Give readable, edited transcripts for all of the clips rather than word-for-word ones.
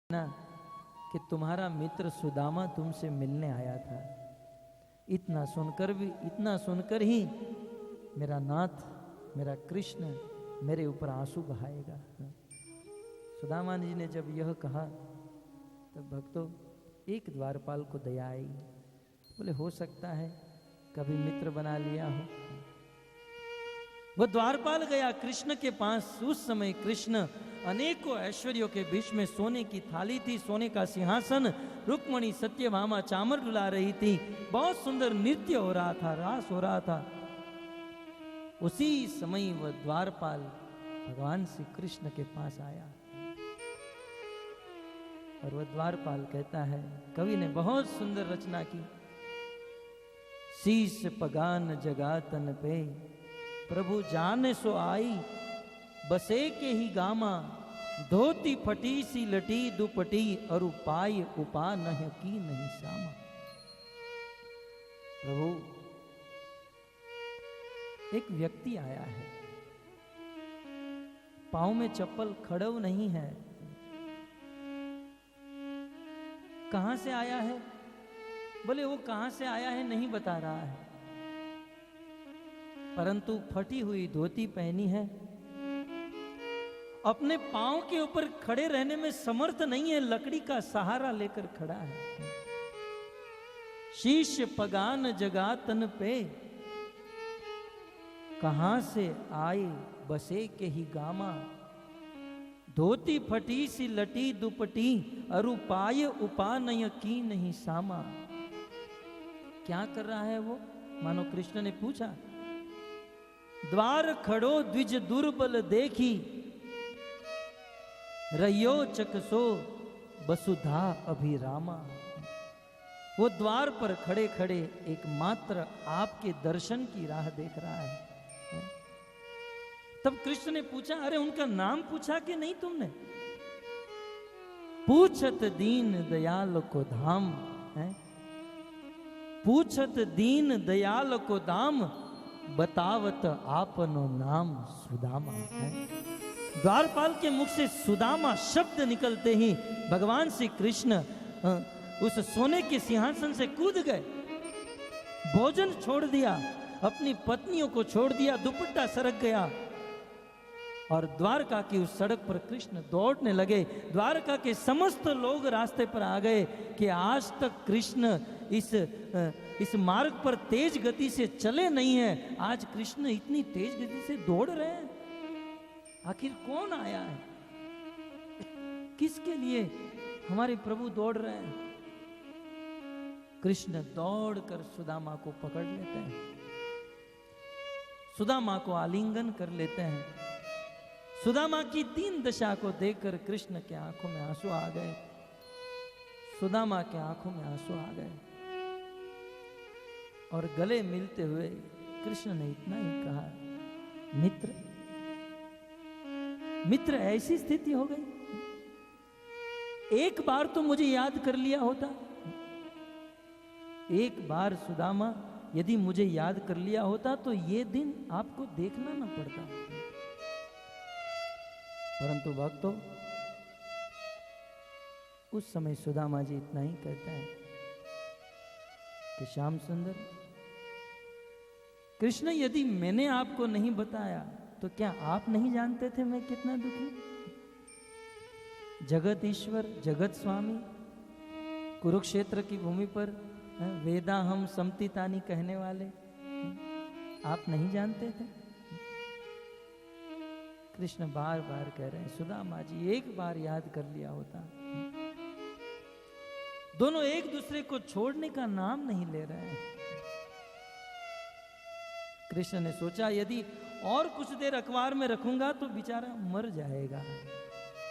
ना कि तुम्हारा मित्र सुदामा तुमसे मिलने आया था। इतना सुनकर ही मेरा नाथ, मेरा कृष्ण मेरे ऊपर आंसू बहाएगा। सुदामा जी ने जब यह कहा तब भक्तों एक द्वारपाल को दया आई। बोले हो सकता है कभी मित्र बना लिया हो। वह द्वारपाल गया कृष्ण के पास। उस समय कृष्ण अनेकों ऐश्वर्यों के बीच में सोने की थाली थी, सोने का सिंहासन, रुक्मणी सत्यभामा चामर डुला रही थी, बहुत सुंदर नृत्य हो रहा था, रास हो रहा था। उसी समय वह द्वारपाल भगवान श्री कृष्ण के पास आया और वह द्वारपाल कहता है, कवि ने बहुत सुंदर रचना की। शीश पगान जगा तन पे प्रभु जाने सो आई, बसे के ही गामा धोती फटी सी लटी दुपटी और उपाय उपा नहीं की नहीं सामा। प्रभु एक व्यक्ति आया है, पांव में चप्पल खड़व नहीं है। कहां से आया है? बोले वो कहां से आया है नहीं बता रहा है, परंतु फटी हुई धोती पहनी है, अपने पांव के ऊपर खड़े रहने में समर्थ नहीं है, लकड़ी का सहारा लेकर खड़ा है। शीश पगान जगा तन पे कहां से आए बसे के ही गामा, धोती फटी सी लटी दुपटी अरुपाय उपा नहीं की नहीं सामा। क्या कर रहा है वो? मानो कृष्ण ने पूछा। द्वार खड़ो द्विज दुर्बल देखी, रयो चकसो वसुधा अभिरामा। वो द्वार पर खड़े खड़े एकमात्र आपके दर्शन की राह देख रहा है। तब कृष्ण ने पूछा, अरे उनका नाम पूछा कि नहीं तुमने? पूछत दीन दयाल को धाम है, पूछत दीन दयाल को दाम, बतावत आपनो नाम सुदामा है। द्वारपाल के मुख से सुदामा शब्द निकलते ही भगवान श्री कृष्ण उस सोने के सिंहासन से कूद गए, भोजन छोड़ दिया, अपनी पत्नियों को छोड़ दिया, दुपट्टा सरक गया और द्वारका की उस सड़क पर कृष्ण दौड़ने लगे। द्वारका के समस्त लोग रास्ते पर आ गए कि आज तक कृष्ण इस मार्ग पर तेज गति से चले नहीं है, आज कृष्ण इतनी तेज गति से दौड़ रहे हैं। आखिर कौन आया है? किसके लिए हमारे प्रभु दौड़ रहे हैं? कृष्ण दौड़कर सुदामा को पकड़ लेते हैं, सुदामा को आलिंगन कर लेते हैं। सुदामा की दीन दशा को देखकर कृष्ण के आंखों में आंसू आ गए, सुदामा के आंखों में आंसू आ गए और गले मिलते हुए कृष्ण ने इतना ही कहा, मित्र मित्र ऐसी स्थिति हो गई, एक बार तो मुझे याद कर लिया होता, एक बार सुदामा यदि मुझे याद कर लिया होता तो ये दिन आपको देखना ना पड़ता। परंतु भक्तों उस समय सुदामा जी इतना ही कहता है कि श्याम सुंदर कृष्ण, यदि मैंने आपको नहीं बताया तो क्या आप नहीं जानते थे मैं कितना दुखी? जगत ईश्वर, जगत स्वामी, कुरुक्षेत्र की भूमि पर वेदा हम समतितानी कहने वाले, आप नहीं जानते थे? कृष्ण बार बार कह रहे हैं, सुदामा जी एक बार याद कर लिया होता। दोनों एक दूसरे को छोड़ने का नाम नहीं ले रहे हैं। कृष्ण ने सोचा यदि और कुछ देर अखबार में रखूंगा तो बेचारा मर जाएगा,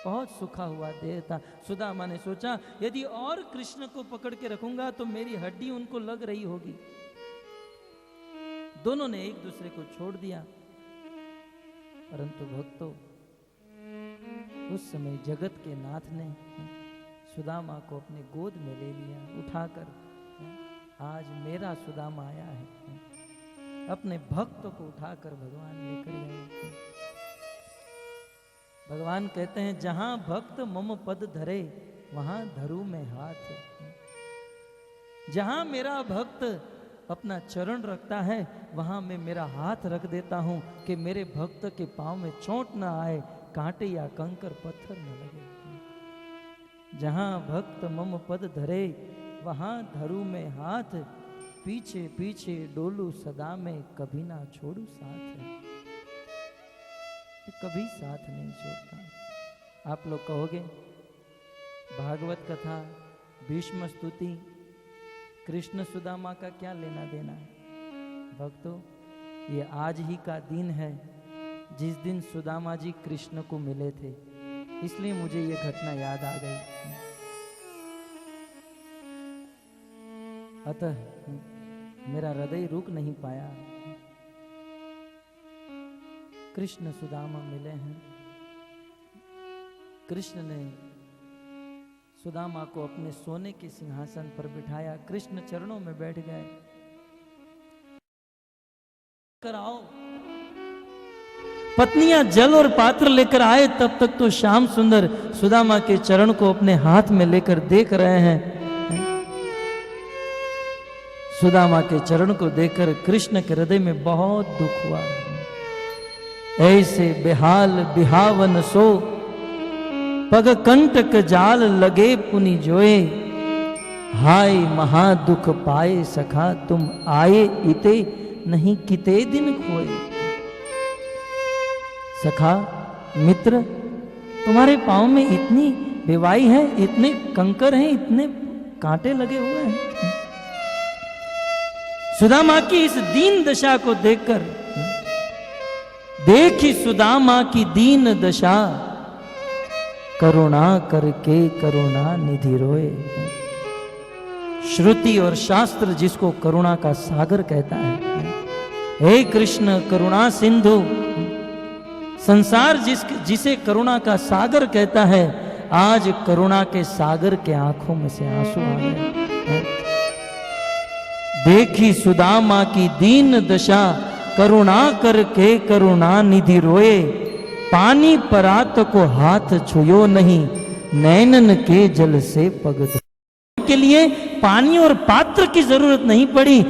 बहुत सूखा हुआ देह था। सुदामा ने सोचा यदि और कृष्ण को पकड़ के रखूंगा तो मेरी हड्डी उनको लग रही होगी। दोनों ने एक दूसरे को छोड़ दिया। परंतु भक्तों उस समय जगत के नाथ ने सुदामा को अपने गोद में ले लिया, उठाकर आज मेरा सुदामा आया है। अपने भक्त को उठाकर भगवान लेकर गए। भगवान कहते हैं जहां भक्त मम पद धरे वहां धरू में हाथ। जहां मेरा भक्त अपना चरण रखता है वहां मैं मेरा हाथ रख देता हूं कि मेरे भक्त के पांव में चोट ना आए, कांटे या कंकर पत्थर न लगे। जहां भक्त मम पद धरे वहां धरू में हाथ, पीछे पीछे डोलू सदा में कभी ना छोड़ू साथ। कभी साथ नहीं छोड़ता। आप लोग कहोगे भागवत कथा, भीष्म स्तुति, कृष्ण सुदामा का क्या लेना देना है? भक्तों, ये आज ही का दिन है जिस दिन सुदामा जी कृष्ण को मिले थे, इसलिए मुझे ये घटना याद आ गई। अतः मेरा हृदय रुक नहीं पाया। कृष्ण सुदामा मिले हैं। कृष्ण ने सुदामा को अपने सोने के सिंहासन पर बिठाया, कृष्ण चरणों में बैठ गए। कर आओ। पत्नियां जल और पात्र लेकर आए, तब तक तो श्याम सुंदर सुदामा के चरण को अपने हाथ में लेकर देख रहे हैं। सुदामा के चरण को देखकर कृष्ण के हृदय में बहुत दुख हुआ। ऐसे बेहाल बिहावन सो, पग कंटक जाल लगे पुनि जोए, हाय महादुख पाए सखा तुम आए इते, नहीं किते दिन खोए। सखा मित्र, तुम्हारे पांव में इतनी बेवाई है, इतने कंकर हैं, इतने कांटे लगे हुए हैं। सुदामा की इस दीन दशा को देखकर, देखी सुदामा की दीन दशा, करुणा करके करुणा निधि रोए। श्रुति और शास्त्र जिसको करुणा का सागर कहता है, हे कृष्ण करुणा सिंधु, संसार जिसे करुणा का सागर कहता है, आज करुणा के सागर के आंखों में से आंसू आ गए। देखी सुदामा की दीन दशा, करुणा करके करुणा निधि रोए, पानी परात को हाथ छुयो नहीं, नैनन के जल से पग धोए। के लिए पानी और पात्र की जरूरत नहीं पड़ी।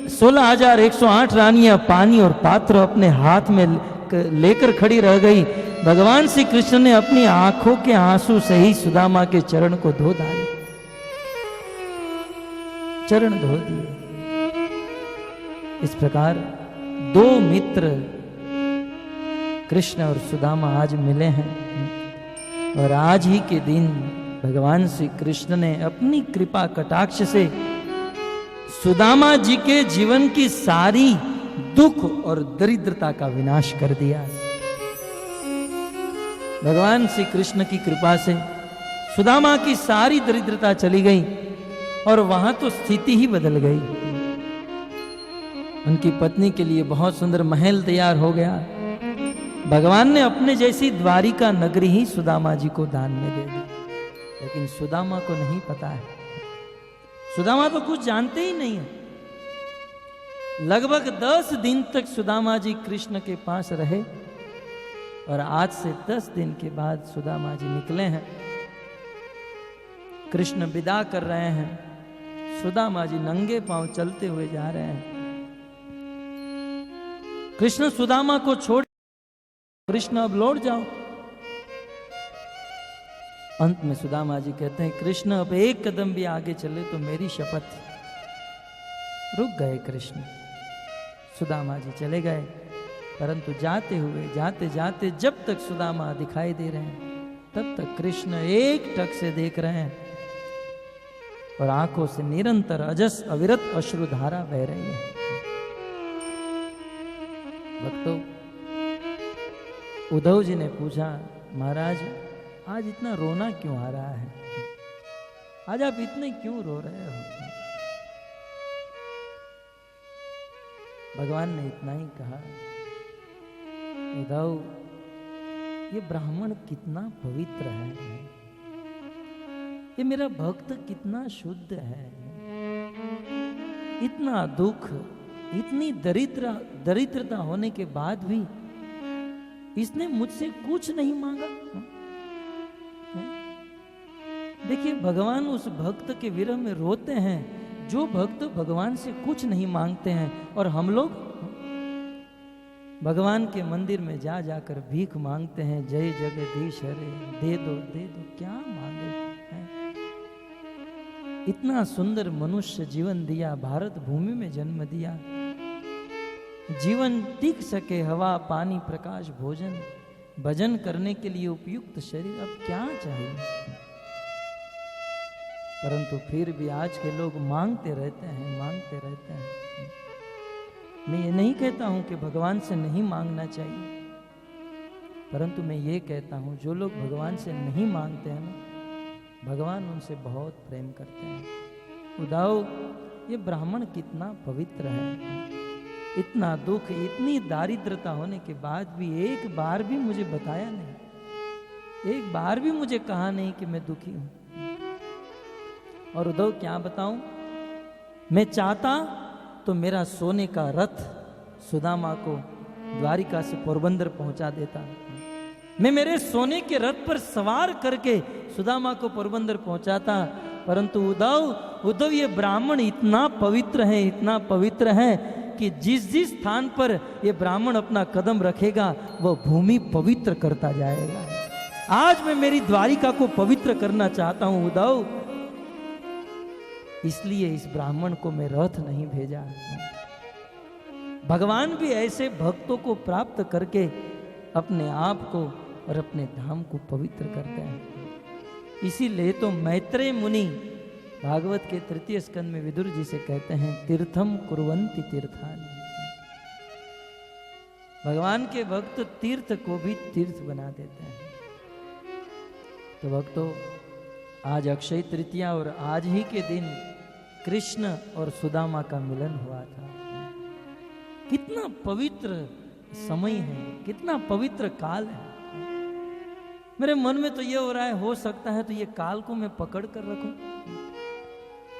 16,108 रानियां पानी और पात्र अपने हाथ में लेकर खड़ी रह गई। भगवान श्री कृष्ण ने अपनी आंखों के आंसू से ही सुदामा के चरण को धो डाले, चरण धो दिए। इस प्रकार दो मित्र कृष्ण और सुदामा आज मिले हैं, और आज ही के दिन भगवान श्री कृष्ण ने अपनी कृपा कटाक्ष से सुदामा जी के जीवन की सारी दुख और दरिद्रता का विनाश कर दिया। भगवान श्री कृष्ण की कृपा से सुदामा की सारी दरिद्रता चली गई और वहां तो स्थिति ही बदल गई। उनकी पत्नी के लिए बहुत सुंदर महल तैयार हो गया। भगवान ने अपने जैसी द्वारिका नगरी ही सुदामा जी को दान में दे दी, लेकिन सुदामा को नहीं पता है। सुदामा तो कुछ जानते ही नहीं है। लगभग 10 दिन तक सुदामा जी कृष्ण के पास रहे, और आज से 10 दिन के बाद सुदामा जी निकले हैं। कृष्ण विदा कर रहे हैं, सुदामा जी नंगे पांव चलते हुए जा रहे हैं। कृष्ण सुदामा को छोड़, कृष्ण अब लौट जाओ। अंत में सुदामा जी कहते हैं, कृष्ण अब एक कदम भी आगे चले तो मेरी शपथ। रुक गए कृष्ण, सुदामा जी चले गए। परंतु जाते हुए जाते जाते जब तक सुदामा दिखाई दे रहे हैं, तब तक कृष्ण एक टक से देख रहे हैं, और आंखों से निरंतर अजस अविरत अश्रुधारा बह रही है। भक्तों, उद्धव जी ने पूछा, महाराज आज इतना रोना क्यों आ रहा है? आज आप इतने क्यों रो रहे हो? भगवान ने इतना ही कहा, उद्धव, ये ब्राह्मण कितना पवित्र है, ये मेरा भक्त कितना शुद्ध है। इतना दुख, इतनी दरिद्रता होने के बाद भी इसने मुझसे कुछ नहीं मांगा। देखिए, भगवान उस भक्त के विरह में रोते हैं जो भक्त भगवान से कुछ नहीं मांगते हैं, और हम लोग भगवान के मंदिर में जा जाकर भीख मांगते हैं, जय जगदीश हरे, दे दो दे दो, क्या मांगे हैं? इतना सुंदर मनुष्य जीवन दिया, भारत भूमि में जन्म दिया, जीवन टिक सके, हवा पानी प्रकाश भोजन, भजन करने के लिए उपयुक्त शरीर, अब क्या चाहिए? परंतु फिर भी आज के लोग मांगते रहते हैं, मांगते रहते हैं। मैं ये नहीं कहता हूं कि भगवान से नहीं मांगना चाहिए, परंतु मैं ये कहता हूं जो लोग भगवान से नहीं मांगते हैं ना, भगवान उनसे बहुत प्रेम करते हैं। उदाओ, ये ब्राह्मण कितना पवित्र है, इतना दुख, इतनी दारिद्रता होने के बाद भी एक बार भी मुझे बताया नहीं, एक बार भी मुझे कहा नहीं कि मैं दुखी हूं। और उद्धव क्या बताऊं, मैं चाहता तो मेरा सोने का रथ सुदामा को द्वारिका से पोरबंदर पहुंचा देता, मैं मेरे सोने के रथ पर सवार करके सुदामा को पोरबंदर पहुंचाता, परंतु उद्धव ये ब्राह्मण इतना पवित्र है, इतना पवित्र है कि जिस जिस स्थान पर ये ब्राह्मण अपना कदम रखेगा वह भूमि पवित्र करता जाएगा। आज मैं मेरी द्वारिका को पवित्र करना चाहता हूं उद्धव, इसलिए इस ब्राह्मण को मैं रथ नहीं भेजा। भगवान भी ऐसे भक्तों को प्राप्त करके अपने आप को और अपने धाम को पवित्र करते हैं। इसीलिए तो मैत्रेय मुनि भागवत के 3 स्कंद में विदुर जी से कहते हैं, तीर्थम कुर्वन्ति तीर्थानि। भगवान के भक्त तीर्थ को भी तीर्थ बना देते हैं। तो भक्तों, आज अक्षय तृतीया और आज ही के दिन कृष्ण और सुदामा का मिलन हुआ था। कितना पवित्र समय है, कितना पवित्र काल है। मेरे मन में तो ये हो रहा है, हो सकता है तो ये काल को मैं पकड़ कर रखूं,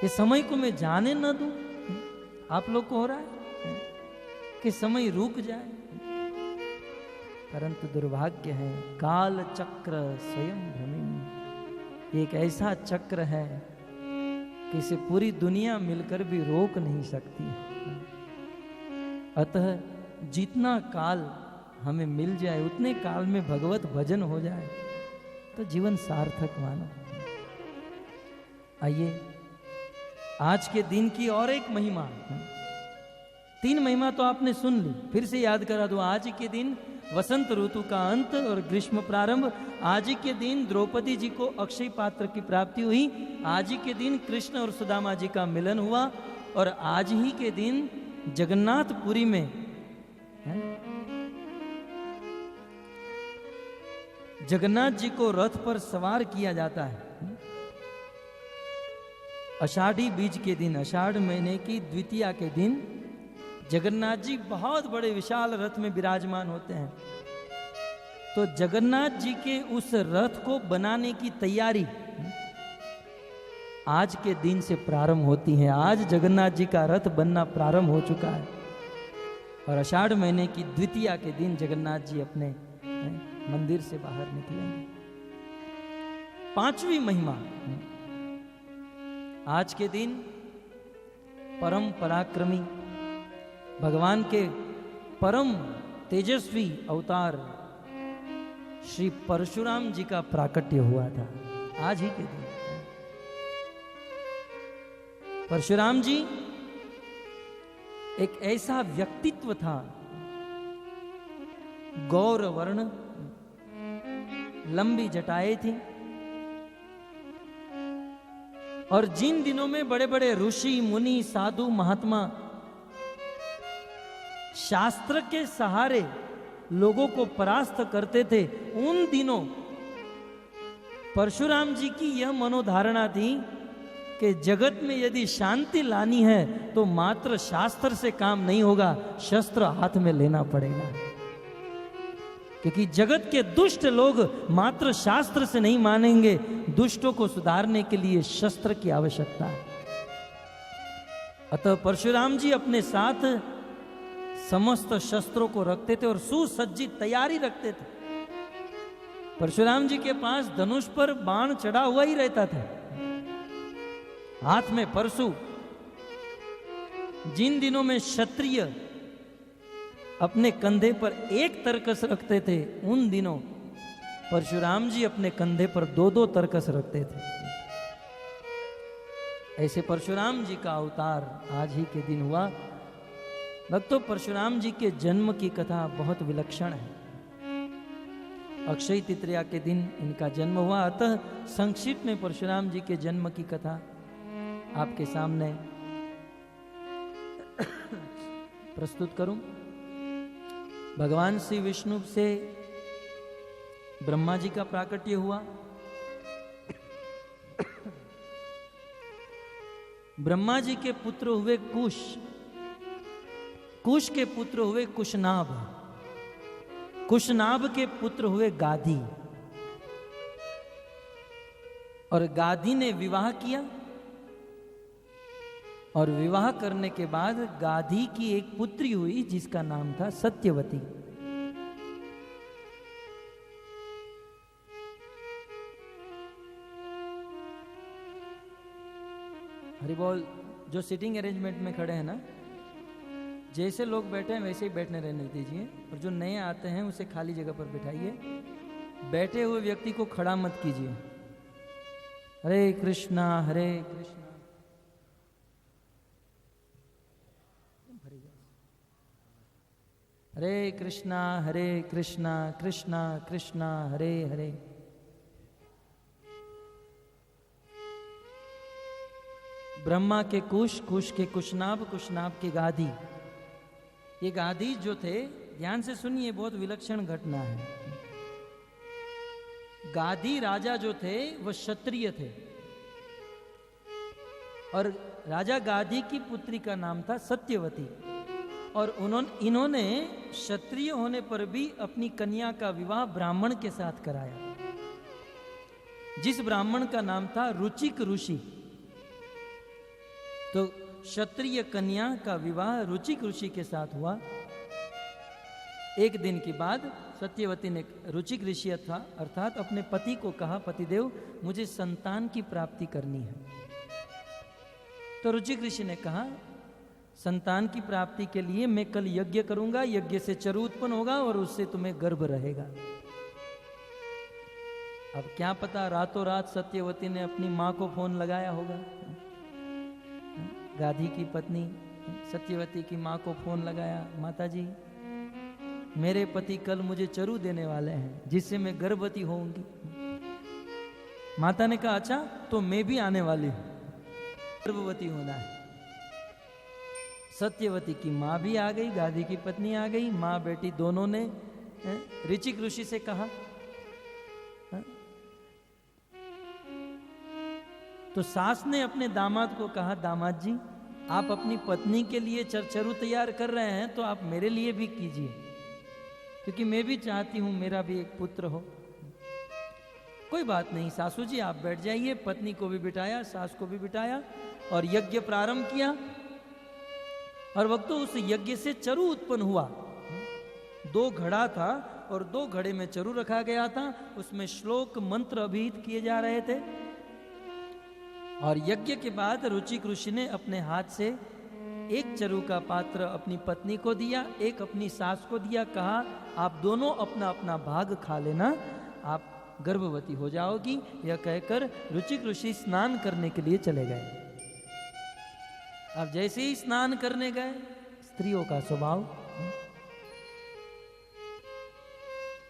ये समय को मैं जाने न दूं। आप लोग को हो रहा है कि समय रुक जाए, परंतु दुर्भाग्य है, काल चक्र स्वयं भ्रमिणी, एक ऐसा चक्र है कि इसे पूरी दुनिया मिलकर भी रोक नहीं सकती। अतः जितना काल हमें मिल जाए उतने काल में भगवत भजन हो जाए तो जीवन सार्थक मानो। आइए आज के दिन की और एक महिमा, 3 महिमा तो आपने सुन ली, फिर से याद करा दो। आज के दिन वसंत ऋतु का अंत और ग्रीष्म प्रारंभ, आज ही के दिन द्रौपदी जी को अक्षय पात्र की प्राप्ति हुई, आज ही के दिन कृष्ण और सुदामा जी का मिलन हुआ, और आज ही के दिन जगन्नाथपुरी में जगन्नाथ जी को रथ पर सवार किया जाता है। आषाढ़ी बीज के दिन, आषाढ़ महीने की द्वितीया के दिन जगन्नाथ जी बहुत बड़े विशाल रथ में विराजमान होते हैं। तो जगन्नाथ जी के उस रथ को बनाने की तैयारी आज के दिन से प्रारंभ होती है। आज जगन्नाथ जी का रथ बनना प्रारंभ हो चुका है, और आषाढ़ महीने की द्वितीया के दिन जगन्नाथ जी अपने मंदिर से बाहर निकलेंगे। 5वीं महिमा, आज के दिन परम पराक्रमी भगवान के परम तेजस्वी अवतार श्री परशुराम जी का प्राकट्य हुआ था। आज ही के दिन परशुराम जी एक ऐसा व्यक्तित्व था, गौर वर्ण, लंबी जटाएं थी, और जिन दिनों में बड़े बड़े ऋषि मुनि साधु महात्मा शास्त्र के सहारे लोगों को परास्त करते थे, उन दिनों परशुराम जी की यह मनोधारणा थी कि जगत में यदि शांति लानी है तो मात्र शास्त्र से काम नहीं होगा, शस्त्र हाथ में लेना पड़ेगा। क्योंकि जगत के दुष्ट लोग मात्र शास्त्र से नहीं मानेंगे, दुष्टों को सुधारने के लिए शस्त्र की आवश्यकता है। अतः परशुराम जी अपने साथ समस्त शस्त्रों को रखते थे और सुसज्जित तैयारी रखते थे। परशुराम जी के पास धनुष पर बाण चढ़ा हुआ ही रहता था, हाथ में परशु। जिन दिनों में क्षत्रिय अपने कंधे पर एक तरकस रखते थे, उन दिनों परशुराम जी अपने कंधे पर 2-2 तरकस रखते थे। ऐसे परशुराम जी का अवतार आज ही के दिन हुआ। भक्तों, परशुराम जी के जन्म की कथा बहुत विलक्षण है। अक्षय तृतीया के दिन इनका जन्म हुआ, अतः संक्षिप्त में परशुराम जी के जन्म की कथा आपके सामने प्रस्तुत करूं। भगवान श्री विष्णु से ब्रह्मा जी का प्राकट्य हुआ। ब्रह्मा जी के पुत्र हुए कुश, कुश के पुत्र हुए कुशनाभ, कुशनाभ के पुत्र हुए गाधी, और गाधी ने विवाह किया, और विवाह करने के बाद गाधी की एक पुत्री हुई जिसका नाम था सत्यवती। हरि बोल। जो सिटिंग अरेंजमेंट में खड़े हैं ना, जैसे लोग बैठे हैं वैसे ही बैठने रहने दीजिए, और जो नए आते हैं उसे खाली जगह पर बिठाइए। बैठे हुए व्यक्ति को खड़ा मत कीजिए। हरे कृष्णा हरे कृष्णा। हरे कृष्णा कृष्णा कृष्णा हरे हरे। ब्रह्मा के कुश, कुश के कुशनाभ, कुशनाभ के गाधी। ये गाधी जो थे, ध्यान से सुनिए, बहुत विलक्षण घटना है। गाधी राजा जो थे वह क्षत्रिय थे, और राजा गाधी की पुत्री का नाम था सत्यवती, और इन्होंने क्षत्रिय होने पर भी अपनी कन्या का विवाह ब्राह्मण के साथ कराया, जिस ब्राह्मण का नाम था रुचिक ऋषि। तो क्षत्रिय कन्या का विवाह रुचिक ऋषि के साथ हुआ। एक दिन के बाद सत्यवती ने रुचिक ऋषि अर्थात अपने पति को कहा, पतिदेव मुझे संतान की प्राप्ति करनी है। तो रुचिक ऋषि ने कहा, संतान की प्राप्ति के लिए मैं कल यज्ञ करूंगा, यज्ञ से चरु उत्पन्न होगा और उससे तुम्हें गर्भ रहेगा। अब क्या पता, रातों रात सत्यवती ने अपनी मां को फोन लगाया होगा। गाधी की पत्नी सत्यवती की मां को फोन लगाया, माता जी मेरे पति कल मुझे चरु देने वाले हैं जिससे मैं गर्भवती होऊंगी। माता ने कहा, अच्छा तो मैं भी आने वाली हूं, गर्भवती होना है। सत्यवती की मां भी आ गई, गाधी की पत्नी आ गई, मां बेटी दोनों ने ऋचिक ऋषि से कहा। तो सास ने अपने दामाद को कहा, दामाद जी आप अपनी पत्नी के लिए चरचरू तैयार कर रहे हैं तो आप मेरे लिए भी कीजिए, क्योंकि मैं भी चाहती हूं मेरा भी एक पुत्र हो। कोई बात नहीं सासू जी, आप बैठ जाइए। पत्नी को भी बिठाया, सास को भी बिठाया, और यज्ञ प्रारंभ किया। और वक्तों उस यज्ञ से चरु उत्पन्न हुआ। 2 घड़ा था और 2 घड़े में चरु रखा गया था, उसमें श्लोक मंत्र अभिहित किए जा रहे थे। और यज्ञ के बाद रुचिक ऋषि ने अपने हाथ से एक चरु का पात्र अपनी पत्नी को दिया, एक अपनी सास को दिया, कहा आप दोनों अपना अपना भाग खा लेना, आप गर्भवती हो जाओगी। यह कहकर रुचिक ऋषि स्नान करने के लिए चले गए। अब जैसे ही स्नान करने गए, स्त्रियों का स्वभाव,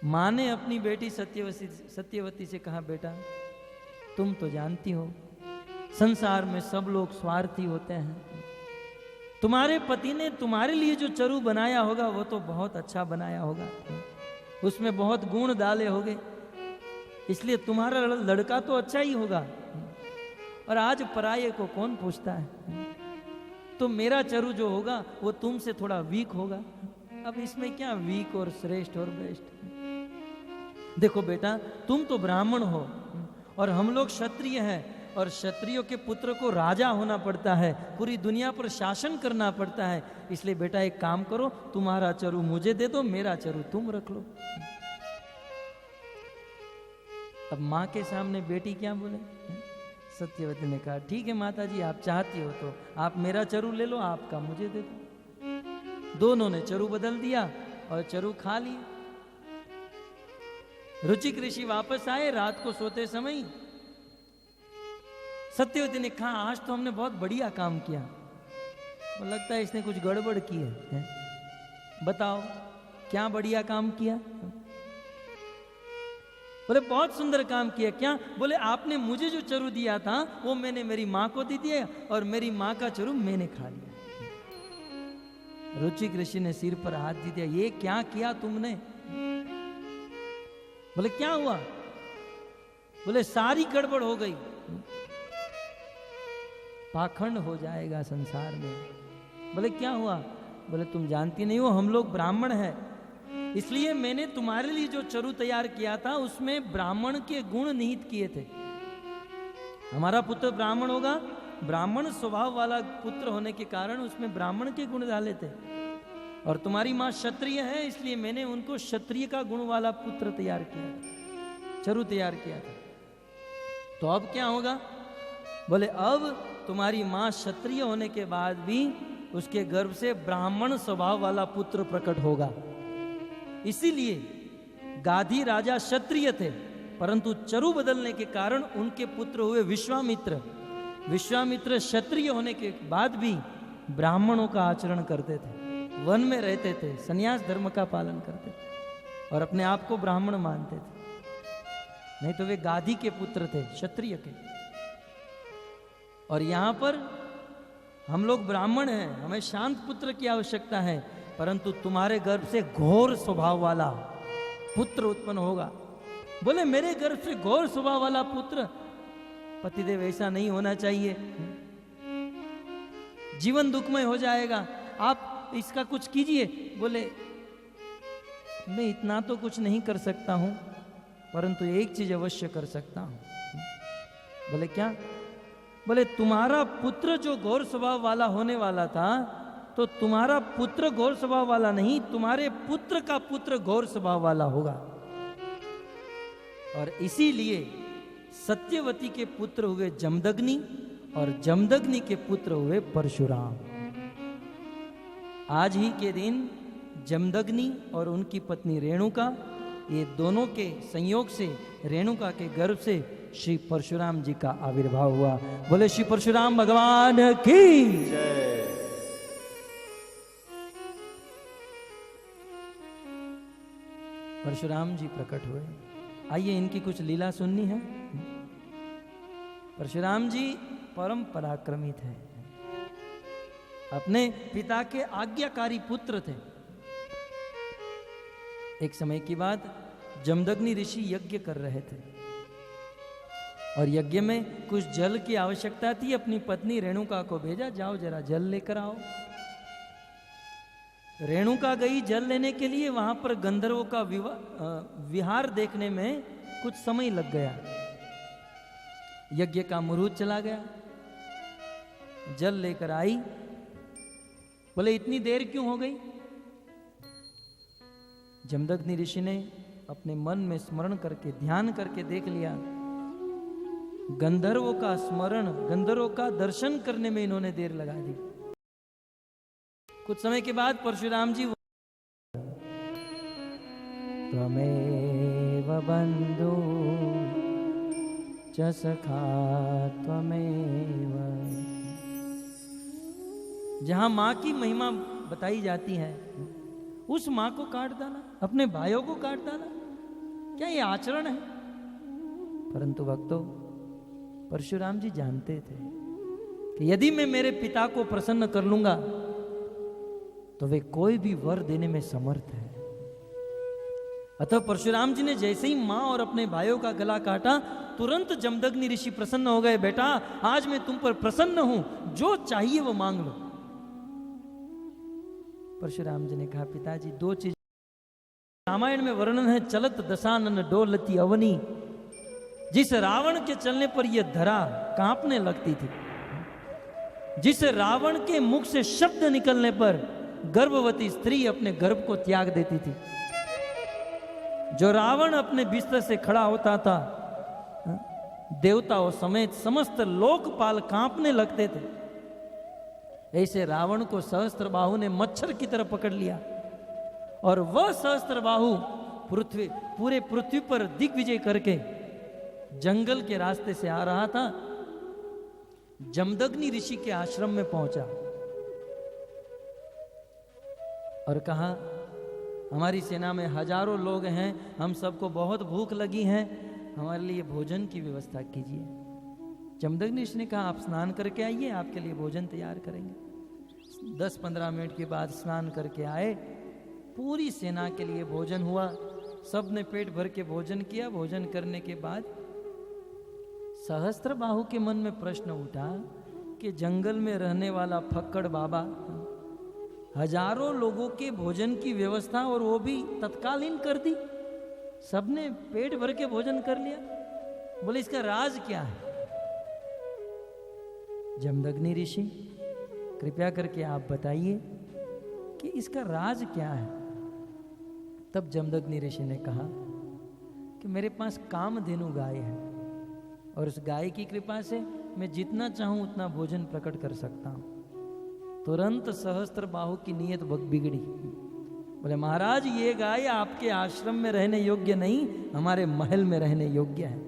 मां ने अपनी बेटी सत्यवती से कहा, बेटा तुम तो जानती हो संसार में सब लोग स्वार्थी होते हैं। तुम्हारे पति ने तुम्हारे लिए जो चरु बनाया होगा वो तो बहुत अच्छा बनाया होगा, उसमें बहुत गुण डाले होंगे, इसलिए तुम्हारा लड़का तो अच्छा ही होगा। और आज पराये को कौन पूछता है? तो मेरा चरु जो होगा वो तुमसे थोड़ा वीक होगा। अब इसमें क्या वीक और श्रेष्ठ और बेस्ट? देखो बेटा, तुम तो ब्राह्मण हो और हम लोग क्षत्रिय हैं, और क्षत्रियों के पुत्र को राजा होना पड़ता है, पूरी दुनिया पर शासन करना पड़ता है। इसलिए बेटा एक काम करो, तुम्हारा चरु मुझे दे दो, मेरा चरु तुम रख लो। अब माँ के सामने बेटी क्या बोले? सत्यवती ने कहा ठीक है माता जी, आप चाहती हो तो आप मेरा चरू ले लो, आपका मुझे दे दो। दोनों ने चरू बदल दिया और चरू खा लिया। रुचिक ऋषि वापस आए रात को सोते समय। सत्यवती ने कहा आज तो हमने बहुत बढ़िया काम किया, तो लगता है इसने कुछ गड़बड़ की है। बताओ क्या बढ़िया काम किया? बोले बहुत सुंदर काम किया। क्या? बोले आपने मुझे जो चरू दिया था वो मैंने मेरी माँ को दे दिया और मेरी माँ का चरू मैंने खा लिया। रुचिक ऋषि ने सिर पर हाथ दे दिया, ये क्या किया तुमने? बोले क्या हुआ? बोले सारी गड़बड़ हो गई, पाखंड हो जाएगा संसार में। बोले क्या हुआ? बोले तुम जानती नहीं हो हम लोग ब्राह्मण हैं, इसलिए मैंने तुम्हारे लिए जो चरू तैयार किया था उसमें ब्राह्मण के गुण निहित किए थे। हमारा पुत्र ब्राह्मण होगा, ब्राह्मण स्वभाव वाला पुत्र होने के कारण उसमें ब्राह्मण के गुण डाले थे। और तुम्हारी माँ क्षत्रिय है, इसलिए मैंने उनको क्षत्रिय का गुण वाला पुत्र तैयार किया था, चरू तैयार किया था। तो अब क्या होगा? बोले अब तुम्हारी माँ क्षत्रिय होने के बाद भी उसके गर्भ से ब्राह्मण स्वभाव वाला पुत्र प्रकट होगा। इसीलिए गाधी राजा क्षत्रिय थे, परंतु चरू बदलने के कारण उनके पुत्र हुए विश्वामित्र। विश्वामित्र क्षत्रिय होने के बाद भी ब्राह्मणों का आचरण करते थे, वन में रहते थे, संन्यास धर्म का पालन करते थे और अपने आप को ब्राह्मण मानते थे। नहीं तो वे गाधी के पुत्र थे, क्षत्रिय के। और यहां पर हम लोग ब्राह्मण हैं, हमें शांत पुत्र की आवश्यकता है, परंतु तुम्हारे गर्भ से घोर स्वभाव वाला पुत्र उत्पन्न होगा। बोले मेरे गर्भ से घोर स्वभाव वाला पुत्र? पतिदेव ऐसा नहीं होना चाहिए, जीवन दुखमय हो जाएगा, आप इसका कुछ कीजिए। बोले मैं इतना तो कुछ नहीं कर सकता हूं, परंतु एक चीज अवश्य कर सकता हूं। बोले क्या? बोले तुम्हारा पुत्र जो घोर स्वभाव वाला होने वाला था, तो तुम्हारा पुत्र घोर स्वभाव वाला नहीं, तुम्हारे पुत्र का पुत्र घोर स्वभाव वाला होगा। और इसीलिए सत्यवती के पुत्र हुए जमदग्नि और जमदग्नि के पुत्र हुए परशुराम। आज ही के दिन जमदग्नि और उनकी पत्नी रेणुका, ये दोनों के संयोग से रेणुका के गर्भ से श्री परशुराम जी का आविर्भाव हुआ। बोले श्री परशुराम भगवान की जय। परशुराम जी प्रकट हुए। आइए इनकी कुछ लीला सुननी है। परशुराम जी परम पराक्रमी थे, अपने पिता के आज्ञाकारी पुत्र थे। एक समय की बात, जमदग्नि ऋषि यज्ञ कर रहे थे और यज्ञ में कुछ जल की आवश्यकता थी। अपनी पत्नी रेणुका को भेजा, जाओ जरा जल लेकर आओ। रेणुका गई जल लेने के लिए। वहां पर गंधर्वों का विहार देखने में कुछ समय लग गया। यज्ञ का मुहूर्त चला गया, जल लेकर आई। बोले इतनी देर क्यों हो गई? जमदग्नि ऋषि ने अपने मन में स्मरण करके, ध्यान करके देख लिया, गंधर्वों का स्मरण, गंधर्वों का दर्शन करने में इन्होंने देर लगा दी। कुछ समय के बाद परशुराम जी, त्वमेव बंधु च सखा त्वमेव। जहां मां की महिमा बताई जाती है, उस मां को काट डाला, अपने भाइयों को काट डाला, क्या ये आचरण है? परंतु भक्तों, परशुराम जी जानते थे कि यदि मैं मेरे पिता को प्रसन्न कर लूंगा तो वे कोई भी वर देने में समर्थ है। अतः परशुराम जी ने जैसे ही मां और अपने भाइयों का गला काटा, तुरंत जमदग्नि ऋषि प्रसन्न हो गए। बेटा, आज मैं तुम पर प्रसन्न हूं, जो चाहिए वो मांग लो। परशुराम जी ने कहा, पिताजी दो चीज रामायण में वर्णन है, चलत दशानन डोलती अवनी। जिस रावण के चलने पर यह धरा कांपने लगती थी, जिस रावण के मुख से शब्द निकलने पर गर्भवती स्त्री अपने गर्भ को त्याग देती थी, जो रावण अपने बिस्तर से खड़ा होता था देवताओं समेत समस्त लोकपाल कांपने लगते थे। ऐसे रावण को सहस्त्रबाहु ने मच्छर की तरह पकड़ लिया और वह सहस्त्रबाहु पूरे पृथ्वी पर दिग्विजय करके जंगल के रास्ते से आ रहा था। जमदग्नि ऋषि के आश्रम में पहुंचा और कहा, हमारी सेना में हजारों लोग हैं, हम सबको बहुत भूख लगी है, हमारे लिए भोजन की व्यवस्था कीजिए। जमदग्नि ऋषि ने कहा, आप स्नान करके आइए, आपके लिए भोजन तैयार करेंगे। 10-15 मिनट के बाद स्नान करके आए, पूरी सेना के लिए भोजन हुआ। सब ने पेट भर के भोजन किया। भोजन करने के बाद सहस्त्रबाहु के मन में प्रश्न उठा कि जंगल में रहने वाला फक्कड़ बाबा हजारों लोगों के भोजन की व्यवस्था और वो भी तत्कालीन कर दी, सबने पेट भर के भोजन कर लिया। बोले इसका राज क्या है? जमदग्नि ऋषि कृपया करके आप बताइए कि इसका राज क्या है। तब जमदग्नि ऋषि ने कहा कि मेरे पास कामधेनु गाय है और उस गाय की कृपा से मैं जितना चाहूं उतना भोजन प्रकट कर सकता हूं। तुरंत सहस्त्रबाहु की नीयत बिगड़ी। बोले महाराज, ये गाय आपके आश्रम में रहने योग्य नहीं, हमारे महल में रहने योग्य है।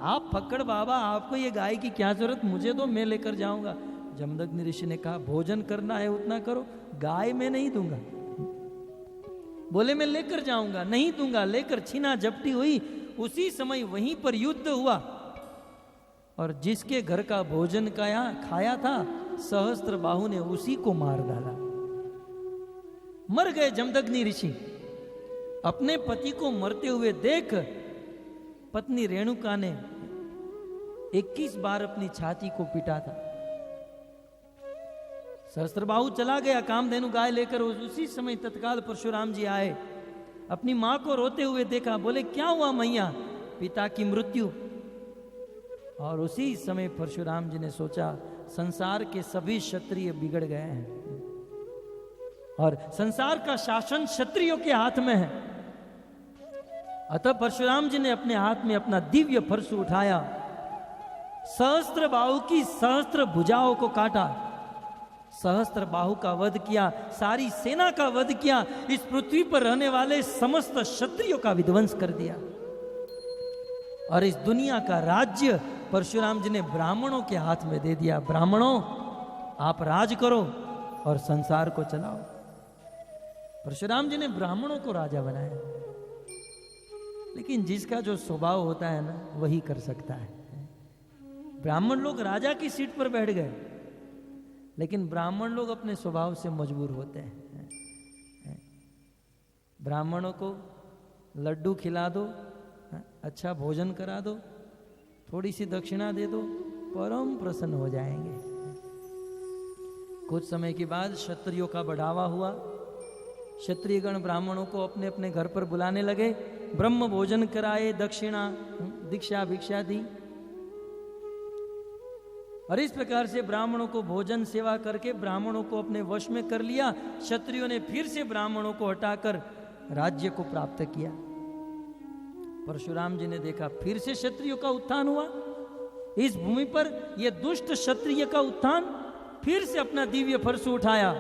आप फक्कड़ बाबा, आपको ये गाय की क्या जरूरत, मुझे तो मैं लेकर जाऊंगा। जमदग्नि ऋषि ने कहा, भोजन करना है उतना करो, गाय मैं नहीं दूंगा। बोले मैं लेकर जाऊंगा, नहीं दूंगा। लेकर छीना झपटी हुई। उसी समय वहीं पर युद्ध हुआ और जिसके घर का भोजन खाया था सहस्त्रबाहु ने उसी को मार डाला। मर गए जमदग्नि ऋषि। अपने पति को मरते हुए देख पत्नी रेणुका ने 21 बार अपनी छाती को पीटा था। सहस्त्रबाहु चला गया कामधेनु गाय लेकर। उसी समय तत्काल परशुराम जी आए, अपनी मां को रोते हुए देखा। बोले क्या हुआ मैया? पिता की मृत्यु। और उसी समय परशुराम जी ने सोचा संसार के सभी क्षत्रिय बिगड़ गए हैं और संसार का शासन क्षत्रियों के हाथ में है। अतः परशुराम जी ने अपने हाथ में अपना दिव्य परशु उठाया, सहस्त्रबाहु की सहस्त्र भुजाओं को काटा, सहस्त्रबाहु का वध किया, सारी सेना का वध किया, इस पृथ्वी पर रहने वाले समस्त क्षत्रियों का विध्वंस कर दिया और इस दुनिया का राज्य परशुराम जी ने ब्राह्मणों के हाथ में दे दिया। ब्राह्मणों, आप राज करो और संसार को चलाओ। परशुराम जी ने ब्राह्मणों को राजा बनाया। लेकिन जिसका जो स्वभाव होता है ना, वही कर सकता है। ब्राह्मण लोग राजा की सीट पर बैठ गए, लेकिन ब्राह्मण लोग अपने स्वभाव से मजबूर होते हैं। ब्राह्मणों को लड्डू खिला दो, अच्छा भोजन करा दो, थोड़ी सी दक्षिणा दे दो, परम प्रसन्न हो जाएंगे। कुछ समय के बाद क्षत्रियों का बढ़ावा हुआ। क्षत्रियगण ब्राह्मणों को अपने अपने घर पर बुलाने लगे, ब्रह्म भोजन कराए, दक्षिणा दीक्षा भिक्षा दी और इस प्रकार से ब्राह्मणों को भोजन सेवा करके ब्राह्मणों को अपने वश में कर लिया। क्षत्रियों ने फिर से ब्राह्मणों को हटाकर राज्य को प्राप्त किया। परशुराम जी ने देखा फिर से क्षत्रियों का उत्थान हुआ। इस भूमि पर यह दुष्ट क्षत्रिय का उत्थान फिर से अपना दिव्य परशु उठाया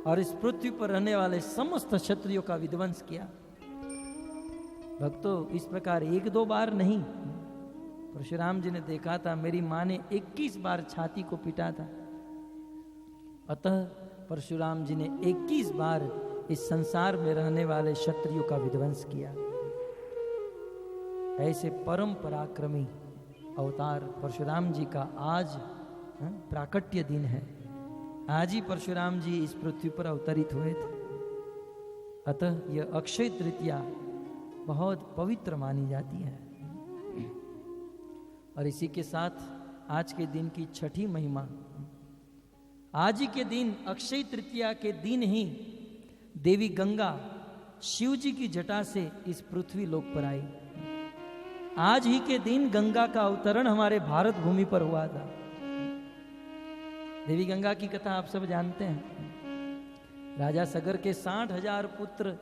और इस पृथ्वी पर रहने वाले समस्त क्षत्रियों का विध्वंस किया। भक्तों, इस प्रकार 1-2 बार नहीं, परशुराम जी ने देखा था मेरी मां ने 21 बार छाती को पीटा था। अतः परशुराम जी ने 21 बार इस संसार में रहने वाले क्षत्रियों का विध्वंस किया। ऐसे परम पराक्रमी अवतार परशुराम जी का आज प्राकट्य दिन है। आज ही परशुराम जी इस पृथ्वी पर अवतरित हुए थे। अतः यह अक्षय तृतीया बहुत पवित्र मानी जाती है और इसी के साथ आज के दिन की छठी महिमा। आज ही के दिन अक्षय तृतीया के दिन ही देवी गंगा शिव जी की जटा से इस पृथ्वी लोक पर आई। आज ही के दिन गंगा का अवतरण हमारे भारत भूमि पर हुआ था। देवी गंगा की कथा आप सब जानते हैं। राजा सगर के 60,000 पुत्र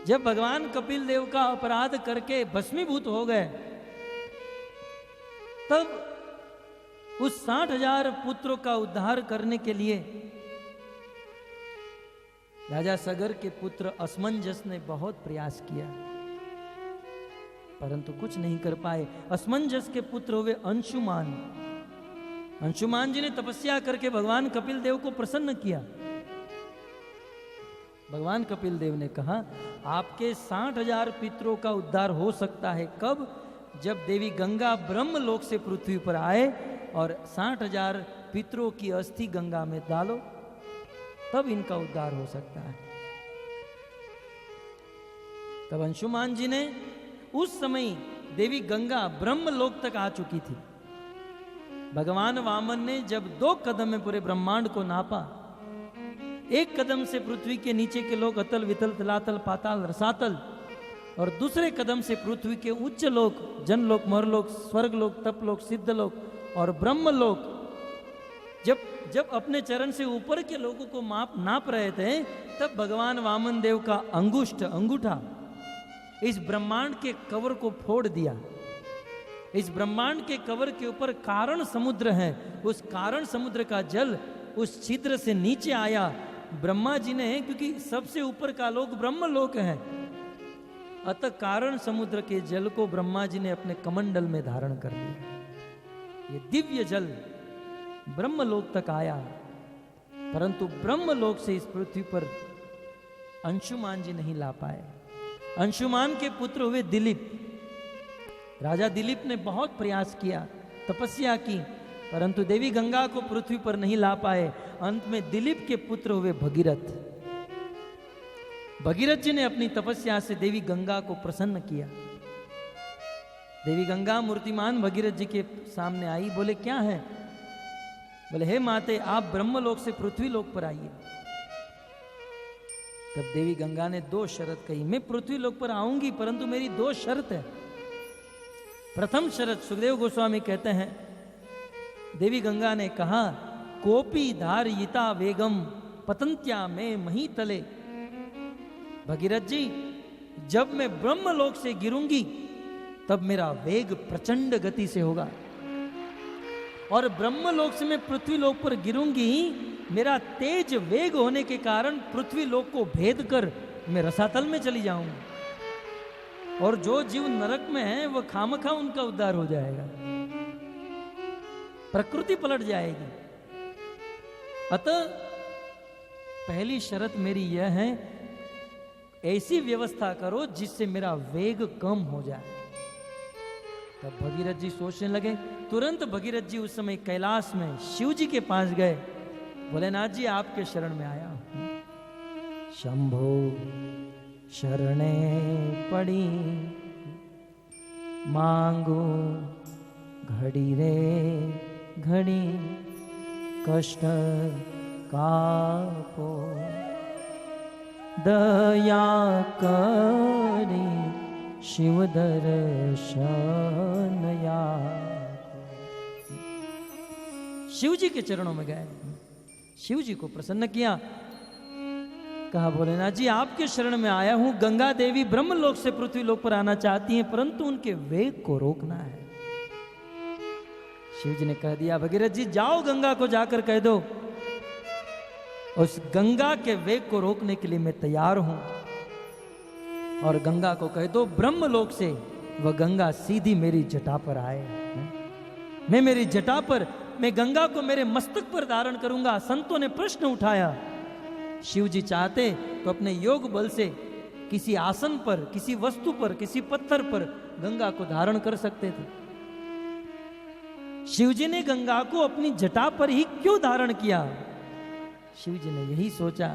जब भगवान कपिल देव का अपराध करके भस्मीभूत हो गए तब उस 60,000 पुत्रों का उद्धार करने के लिए राजा सगर के पुत्र असमंजस ने बहुत प्रयास किया, परंतु कुछ नहीं कर पाए। असमंजस के पुत्र हुए अंशुमान। अंशुमान जी ने तपस्या करके भगवान कपिल देव को प्रसन्न किया। भगवान कपिल देव ने कहा, आपके 60,000 पितरों का उद्धार हो सकता है कब? जब देवी गंगा ब्रह्मलोक से पृथ्वी पर आए और 60,000 पितरों की अस्थि गंगा में डालो, तब इनका उद्धार हो सकता है। तब अंशुमान जी ने, उस समय देवी गंगा ब्रह्मलोक तक आ चुकी थी। भगवान वामन ने जब 2 कदम में पूरे ब्रह्मांड को नापा, 1 कदम से पृथ्वी के नीचे के लोग अतल वितल तलातल पाताल रसातल, और दूसरे कदम से पृथ्वी के उच्च लोक, जनलोक, मरलोक, स्वर्गलोक, तपलोक, सिद्धलोक और ब्रह्मलोक, जब अपने चरण से ऊपर के लोगों को नाप रहे थे, तब भगवान वामन देव का अंगूठा इस ब्रह्मांड के कवर को फोड़ दिया। इस ब्रह्मांड के कवर के ऊपर कारण समुद्र है, उस कारण समुद्र का जल उस छिद्र से नीचे आया। ब्रह्मा जी ने, क्योंकि सबसे ऊपर का लोक ब्रह्मलोक है, अतः कारण समुद्र के जल को ब्रह्मा जी ने अपने कमंडल में धारण कर लिया। ये दिव्य जल ब्रह्मलोक तक आया, परंतु ब्रह्मलोक से इस पृथ्वी पर अंशुमान जी नहीं ला पाए। अंशुमान के पुत्र हुए दिलीप। राजा दिलीप ने बहुत प्रयास किया, तपस्या की, परंतु देवी गंगा को पृथ्वी पर नहीं ला पाए। अंत में दिलीप के पुत्र हुए भगीरथ। भगीरथ जी ने अपनी तपस्या से देवी गंगा को प्रसन्न किया। देवी गंगा मूर्तिमान भगीरथ जी के सामने आई, बोले क्या है? बोले, हे माते, आप ब्रह्मलोक से पृथ्वी लोक पर आइए। तब देवी गंगा ने 2 शर्त कही, मैं पृथ्वी लोक पर आऊंगी, परंतु मेरी 2 शर्त है। प्रथम शर्त, सुखदेव गोस्वामी कहते हैं, देवी गंगा ने कहा, कोपी धारयिता वेगम पतंत्या में मही तले। भगीरथ जी, जब मैं ब्रह्मलोक से गिरूंगी तब मेरा वेग प्रचंड गति से होगा, और ब्रह्मलोक से मैं पृथ्वी लोक पर गिरूंगी, मेरा तेज वेग होने के कारण पृथ्वी लोक को भेद कर मैं रसातल में चली जाऊंगी, और जो जीव नरक में है वह खामखा उनका उद्धार हो जाएगा, प्रकृति पलट जाएगी। अतः पहली शर्त मेरी यह है, ऐसी व्यवस्था करो जिससे मेरा वेग कम हो जाए। तब भगीरथ जी सोचने लगे। तुरंत भगीरथ जी उस समय कैलाश में शिव जी के पास गए। भोलेनाथ जी, आपके शरण में आया हूं। शंभो शरणे पड़ी मांगो घड़ी रे घड़ी कष्ट कापो दया करी शिव दर्शन या। शिव जी के चरणों में गए, शिव जी को प्रसन्न किया। कहा, भोलेनाथ जी, आपके शरण में आया हूं। गंगा देवी ब्रह्मलोक से पृथ्वी लोक पर आना चाहती हैं, परंतु उनके वेग को रोकना है। शिव जी ने कह दिया, भगीरथ जी, जाओ गंगा को जाकर कह दो, उस गंगा के वेग को रोकने के लिए मैं तैयार हूं। और गंगा को कह दो, ब्रह्मलोक से वह गंगा सीधी मेरी जटा पर आए। मैं मेरी जटा पर, मैं गंगा को मेरे मस्तक पर धारण करूंगा। संतों ने प्रश्न उठाया, शिव जी चाहते तो अपने योग बल से किसी आसन पर, किसी वस्तु पर, किसी पत्थर पर गंगा को धारण कर सकते थे। शिव जी ने गंगा को अपनी जटा पर ही क्यों धारण किया? शिव जी ने यही सोचा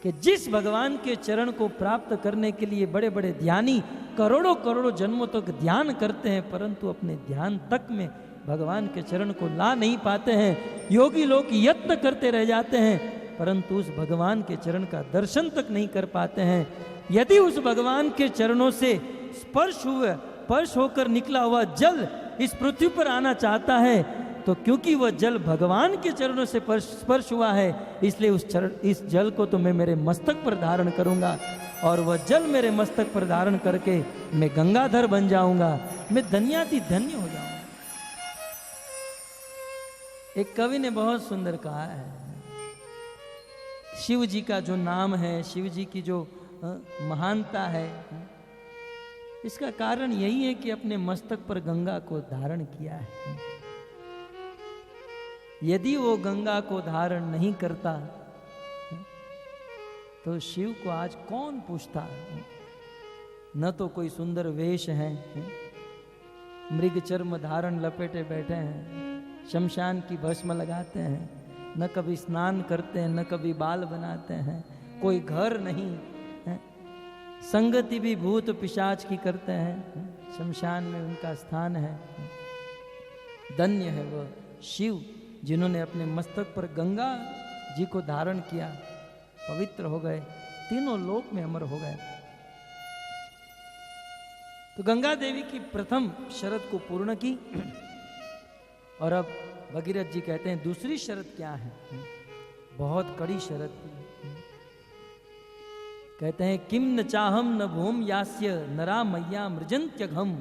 कि जिस भगवान के चरण को प्राप्त करने के लिए बड़े बड़े ध्यानी करोड़ों करोड़ों जन्मों तक ध्यान करते हैं, परंतु अपने ध्यान तक में भगवान के चरण को ला नहीं पाते हैं। योगी लोग यत्न करते रह जाते हैं, परंतु उस भगवान के चरण का दर्शन तक नहीं कर पाते हैं। यदि उस भगवान के चरणों से स्पर्श होकर निकला हुआ जल इस पृथ्वी पर आना चाहता है, तो क्योंकि वह जल भगवान के चरणों से स्पर्श हुआ है, इसलिए इस जल को तो मैं मेरे मस्तक पर धारण करूंगा, और वह जल मेरे मस्तक पर धारण करके मैं गंगाधर बन जाऊंगा, मैं धन्याति धन्य हो जाऊंगा। एक कवि ने बहुत सुंदर कहा है, शिव जी का जो नाम है, शिव जी की जो महानता है, इसका कारण यही है कि अपने मस्तक पर गंगा को धारण किया है। यदि वो गंगा को धारण नहीं करता तो शिव को आज कौन पूछता। न तो कोई सुंदर वेश है, मृग चर्म धारण लपेटे बैठे हैं, शमशान की भस्म लगाते हैं, न कभी स्नान करते हैं, न कभी बाल बनाते हैं, कोई घर नहीं है, संगति भी भूत पिशाच की करते हैं, शमशान में उनका स्थान है। धन्य है वह शिव जिन्होंने अपने मस्तक पर गंगा जी को धारण किया, पवित्र हो गए, तीनों लोक में अमर हो गए। तो गंगा देवी की प्रथम शर्त को पूर्ण की, और अब भगीरथ जी कहते हैं दूसरी शर्त क्या है। बहुत कड़ी शर्त थी। कहते हैं किम न चाहम न भूम यास्य नरा मैया मृजंत्यघम।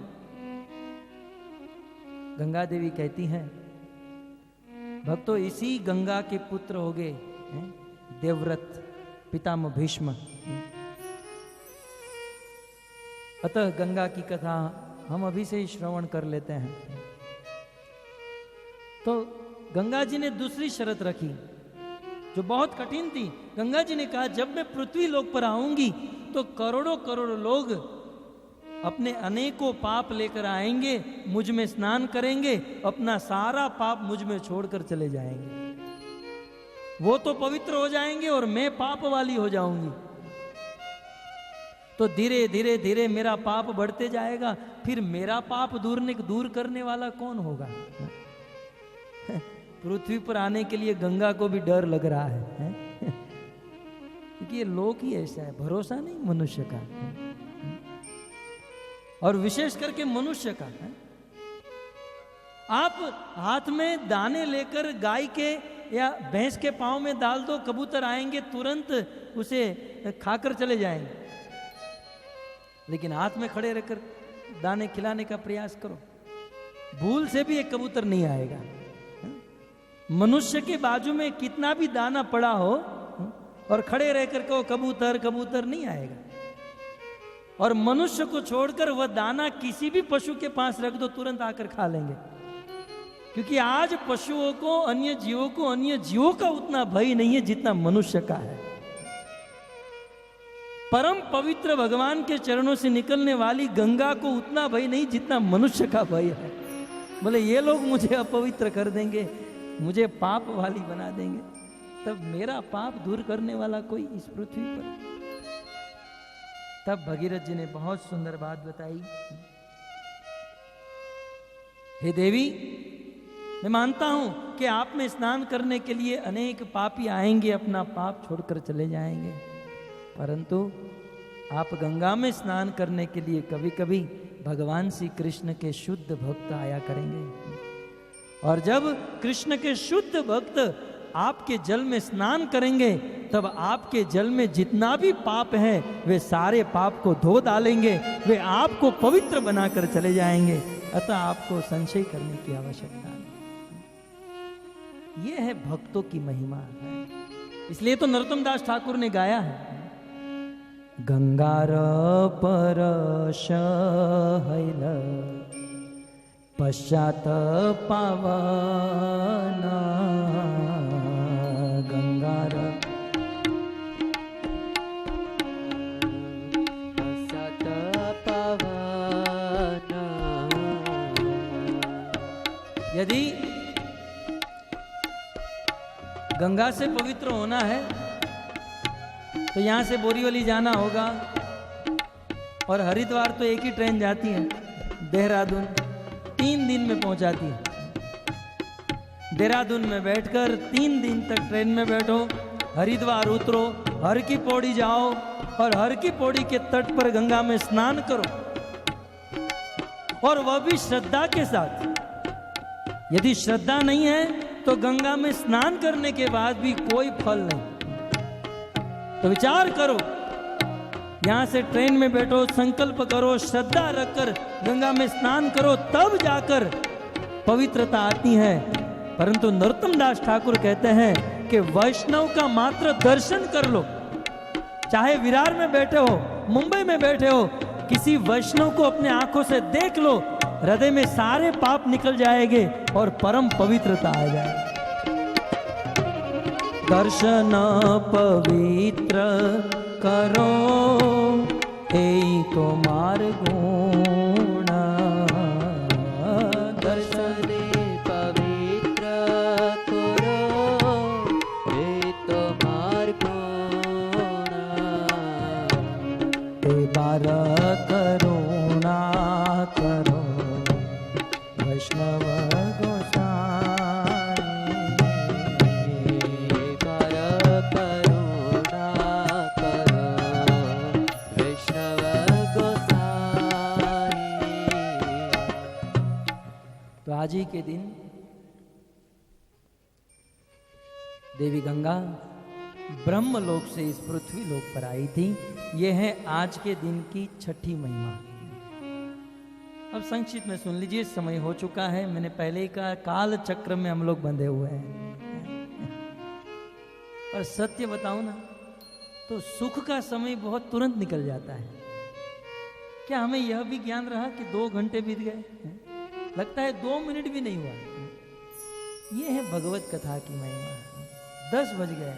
गंगा देवी कहती हैं भक्तों इसी गंगा के पुत्र हो गए देवव्रत पितामह भीष्म। अतः गंगा की कथा हम अभी से ही श्रवण कर लेते हैं। तो गंगा जी ने दूसरी शर्त रखी जो बहुत कठिन थी। गंगा जी ने कहा जब मैं पृथ्वी लोक पर आऊंगी तो करोड़ों करोड़ों लोग अपने अनेकों पाप लेकर आएंगे, मुझ में स्नान करेंगे, अपना सारा पाप मुझ में छोड़कर चले जाएंगे। वो तो पवित्र हो जाएंगे और मैं पाप वाली हो जाऊंगी। तो धीरे धीरे धीरे मेरा पाप बढ़ते जाएगा, फिर मेरा पाप दूर करने वाला कौन होगा। पृथ्वी पर आने के लिए गंगा को भी डर लग रहा है, क्योंकि ये लोक ही ऐसा है, भरोसा नहीं मनुष्य का, और विशेष करके मनुष्य का। आप हाथ में दाने लेकर गाय के या भैंस के पांव में डाल दो, कबूतर आएंगे तुरंत उसे खाकर चले जाएंगे। लेकिन हाथ में खड़े रहकर दाने खिलाने का प्रयास करो, भूल से भी एक कबूतर नहीं आएगा। मनुष्य के बाजू में कितना भी दाना पड़ा हो और खड़े रहकर कहो कबूतर कबूतर, नहीं आएगा। और मनुष्य को छोड़कर वह दाना किसी भी पशु के पास रख दो, तुरंत आकर खा लेंगे। क्योंकि आज पशुओं को, अन्य जीवों का उतना भय नहीं है जितना मनुष्य का है। परम पवित्र भगवान के चरणों से निकलने वाली गंगा को उतना भय नहीं जितना मनुष्य का भय है। बोले ये लोग मुझे अपवित्र कर देंगे, मुझे पाप वाली बना देंगे, तब मेरा पाप दूर करने वाला कोई इस पृथ्वी पर। तब भगीरथ जी ने बहुत सुंदर बात बताई। हे देवी, मैं मानता हूं कि आप में स्नान करने के लिए अनेक पापी आएंगे, अपना पाप छोड़कर चले जाएंगे, परंतु आप गंगा में स्नान करने के लिए कभी कभी भगवान श्री कृष्ण के शुद्ध भक्त आया करेंगे। और जब कृष्ण के शुद्ध भक्त आपके जल में स्नान करेंगे, तब आपके जल में जितना भी पाप है वे सारे पाप को धो डालेंगे, वे आपको पवित्र बनाकर चले जाएंगे। अतः आपको संशय करने की आवश्यकता नहीं। यह है भक्तों की महिमा है। इसलिए तो नरोत्तम दास ठाकुर ने गाया है, गंगार परश हैल पश्चात पावन। गंगार पश्चात पावन। यदि गंगा से पवित्र होना है तो यहाँ से बोरीवली जाना होगा, और हरिद्वार तो एक ही ट्रेन जाती है, देहरादून 3 दिन में पहुंचाती है। देहरादून में बैठकर 3 दिन तक ट्रेन में बैठो, हरिद्वार उतरो, हर की पौड़ी जाओ और हर की पौड़ी के तट पर गंगा में स्नान करो, और वह भी श्रद्धा के साथ। यदि श्रद्धा नहीं है तो गंगा में स्नान करने के बाद भी कोई फल नहीं। तो विचार करो, यहां से ट्रेन में बैठो, संकल्प करो, श्रद्धा रखकर गंगा में स्नान करो, तब जाकर पवित्रता आती है। परंतु नरोत्तम दास ठाकुर कहते हैं कि वैष्णव का मात्र दर्शन कर लो, चाहे विरार में बैठे हो, मुंबई में बैठे हो, किसी वैष्णव को अपने आंखों से देख लो, हृदय में सारे पाप निकल जाएंगे और परम पवित्रता आ जाएगी। दर्शन पवित्र करो एक मार्ग गुण, दर्शन पवित्र करो एक मार्ग गुण, बार करुणा करो वैष्णव आज ही के दिन देवी गंगा ब्रह्मलोक से इस पृथ्वी लोक पर आई थी। यह है आज के दिन की छठी महिमा। अब संक्षिप्त में सुन लीजिए, समय हो चुका है। मैंने पहले ही कहा, काल चक्र में हम लोग बंधे हुए हैं। और सत्य बताऊं ना, तो सुख का समय बहुत तुरंत निकल जाता है। क्या हमें यह भी ज्ञान रहा कि 2 घंटे बीत गए? लगता है 2 मिनट भी नहीं हुआ। यह है भगवत कथा की महिमा। 10 बज गए,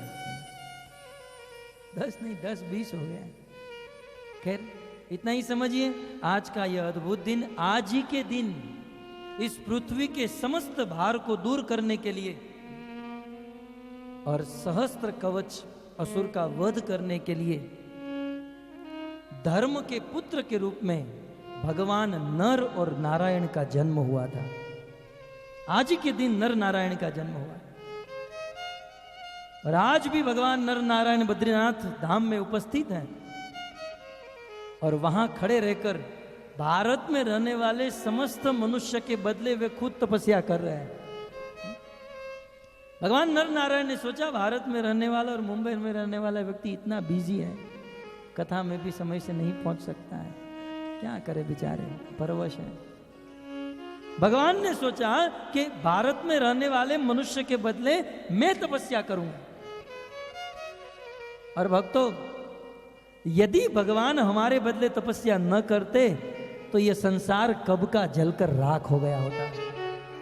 10 नहीं 10-20 हो गया। खैर इतना ही समझिए, आज का यह अद्भुत दिन, आज ही के दिन इस पृथ्वी के समस्त भार को दूर करने के लिए और सहस्त्र कवच असुर का वध करने के लिए धर्म के पुत्र के रूप में भगवान नर और नारायण का जन्म हुआ था। आज ही के दिन नर नारायण का जन्म हुआ और आज भी भगवान नर नारायण बद्रीनाथ धाम में उपस्थित हैं और वहां खड़े रहकर भारत में रहने वाले समस्त मनुष्य के बदले वे खुद तपस्या कर रहे हैं। भगवान नर नारायण ने सोचा, भारत में रहने वाला और मुंबई में रहने वाला व्यक्ति इतना बिजी है, कथा में भी समय से नहीं पहुंच सकता है, क्या करे बेचारे, परवश है। भगवान ने सोचा कि भारत में रहने वाले मनुष्य के बदले मैं तपस्या करूंगा। और भक्तों, यदि भगवान हमारे बदले तपस्या न करते तो यह संसार कब का जलकर राख हो गया होता,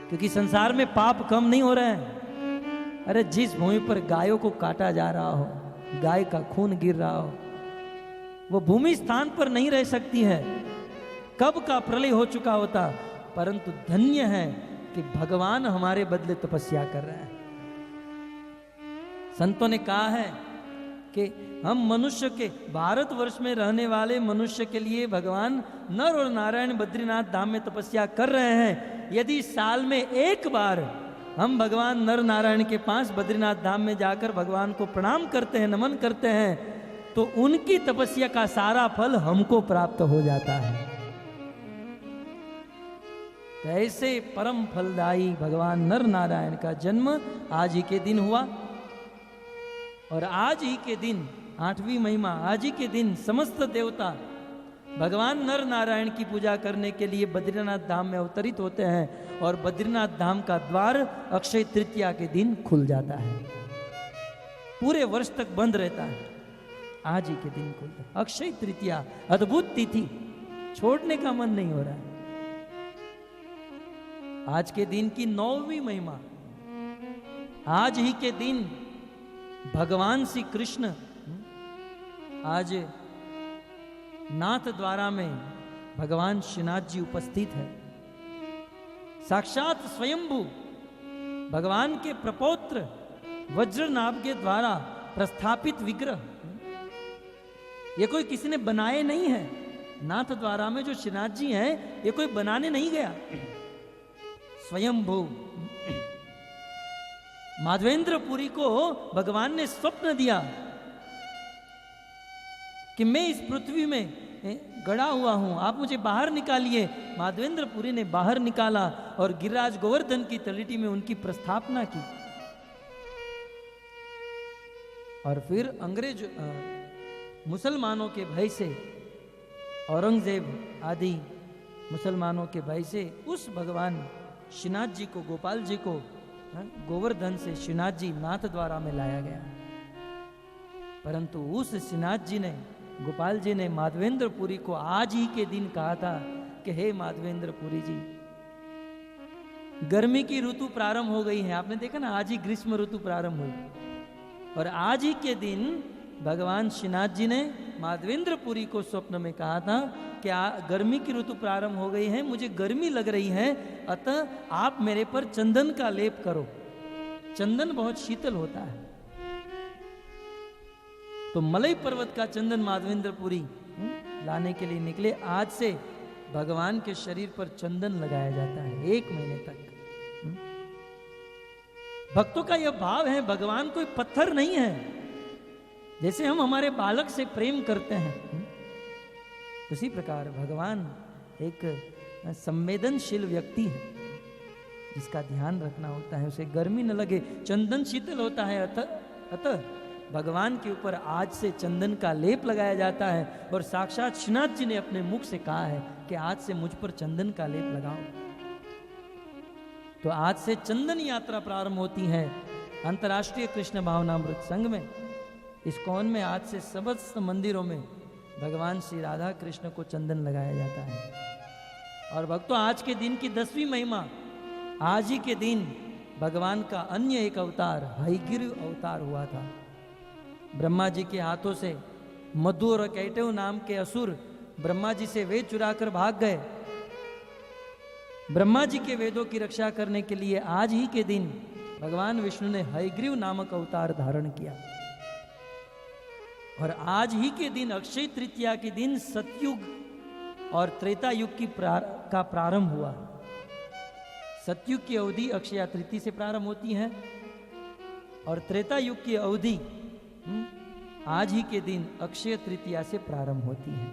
क्योंकि संसार में पाप कम नहीं हो रहे हैं। अरे जिस भूमि पर गायों को काटा जा रहा हो, गाय का खून गिर रहा हो, वो भूमि स्थान पर नहीं रह सकती है, कब का प्रलय हो चुका होता। परंतु धन्य है कि भगवान हमारे बदले तपस्या कर रहे हैं। संतों ने कहा है कि हम मनुष्य के, भारतवर्ष में रहने वाले मनुष्य के लिए भगवान नर और नारायण बद्रीनाथ धाम में तपस्या कर रहे हैं। यदि साल में एक बार हम भगवान नर नारायण के पास बद्रीनाथ धाम में जाकर भगवान को प्रणाम करते हैं, नमन करते हैं, तो उनकी तपस्या का सारा फल हमको प्राप्त हो जाता है। तो ऐसे परम फलदायी भगवान नर नारायण का जन्म आज ही के दिन हुआ। और आज ही के दिन 8वीं महिमा, आज ही के दिन समस्त देवता भगवान नर नारायण की पूजा करने के लिए बद्रीनाथ धाम में अवतरित होते हैं और बद्रीनाथ धाम का द्वार अक्षय तृतीया के दिन खुल जाता है। पूरे वर्ष तक बंद रहता है, आज ही के दिन खुलता है। अक्षय तृतीया अद्भुत तिथि, छोड़ने का मन नहीं हो रहा है। आज के दिन की 9वीं महिमा, आज ही के दिन भगवान श्री कृष्ण आज नाथ द्वारा में भगवान श्रीनाथ जी उपस्थित है। साक्षात स्वयंभू भगवान के प्रपौत्र वज्रनाभ के द्वारा प्रस्थापित विग्रह, ये कोई किसी ने बनाए नहीं है। नाथ द्वारा में जो श्रीनाथ जी हैं, ये कोई बनाने नहीं गया, स्वयंभू। माधवेंद्रपुरी को भगवान ने स्वप्न दिया कि मैं इस पृथ्वी में गड़ा हुआ हूं, आप मुझे बाहर निकालिए। माधवेंद्रपुरी ने बाहर निकाला और गिरिराज गोवर्धन की तलहटी में उनकी प्रस्थापना की। और फिर अंग्रेज मुसलमानों के भय से, औरंगजेब आदि मुसलमानों के भय से उस भगवान श्रीनाथ जी को, गोपाल जी को गोवर्धन से श्रीनाथ जी नाथ द्वारा में लाया गया, परंतु उस श्रीनाथ जी ने, गोपाल जी ने माधवेंद्रपुरी को आज ही के दिन कहा था कि हे माधवेंद्रपुरी जी, गर्मी की ऋतु प्रारंभ हो गई है। आपने देखा ना, आज ही ग्रीष्म ऋतु प्रारंभ हुई, और आज ही के दिन भगवान श्रीनाथ जी ने माधवेंद्रपुरी को स्वप्न में कहा था कि गर्मी की ऋतु प्रारंभ हो गई है, मुझे गर्मी लग रही है, अतः आप मेरे पर चंदन का लेप करो। चंदन बहुत शीतल होता है। तो मलई पर्वत का चंदन माधवेंद्रपुरी लाने के लिए निकले। आज से भगवान के शरीर पर चंदन लगाया जाता है 1 महीने तक। भक्तों का यह भाव है, भगवान कोई पत्थर नहीं है। जैसे हम हमारे बालक से प्रेम करते हैं, उसी प्रकार भगवान एक संवेदनशील व्यक्ति है, जिसका ध्यान रखना होता है, उसे गर्मी न लगे। चंदन शीतल होता है, अतः भगवान के ऊपर आज से चंदन का लेप लगाया जाता है। और साक्षात श्रीनाथ जी ने अपने मुख से कहा है कि आज से मुझ पर चंदन का लेप लगाओ। तो आज से चंदन यात्रा प्रारंभ होती है अंतर्राष्ट्रीय कृष्ण भावनामृत संघ में। इस्कॉन में आज से समस्त मंदिरों में भगवान श्री राधा कृष्ण को चंदन लगाया जाता है। और भक्तों, आज के दिन की 10वीं महिमा, आज ही के दिन भगवान का अन्य एक अवतार हयग्रीव अवतार हुआ था। ब्रह्मा जी के हाथों से मधु और कैटव नाम के असुर ब्रह्मा जी से वेद चुराकर भाग गए। ब्रह्मा जी के वेदों की रक्षा करने के लिए आज ही के दिन भगवान विष्णु ने हयग्रीव नामक अवतार धारण किया। और आज ही के दिन अक्षय तृतीया के दिन सतयुग और त्रेता युग का प्रारंभ हुआ। सतयुग की अवधि अक्षय तृतीया से प्रारंभ होती है और त्रेता युग की अवधि आज ही के दिन अक्षय तृतीया से प्रारंभ होती है।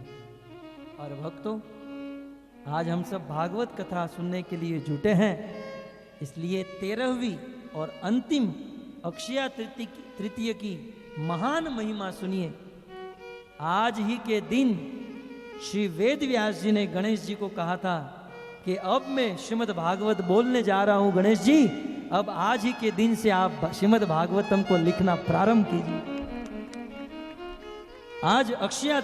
और भक्तों, आज हम सब भागवत कथा सुनने के लिए जुटे हैं, इसलिए 13वीं और अंतिम अक्षय तृतीया की महान महिमा सुनिए। आज ही के दिन श्री वेद व्यास जी ने गणेश जी को कहा था कि अब मैं श्रीमद् भागवत बोलने जा रहा हूं गणेश जी, अब आज ही के दिन से आप श्रीमद् भागवतम को लिखना प्रारंभ कीजिए। आज अक्षय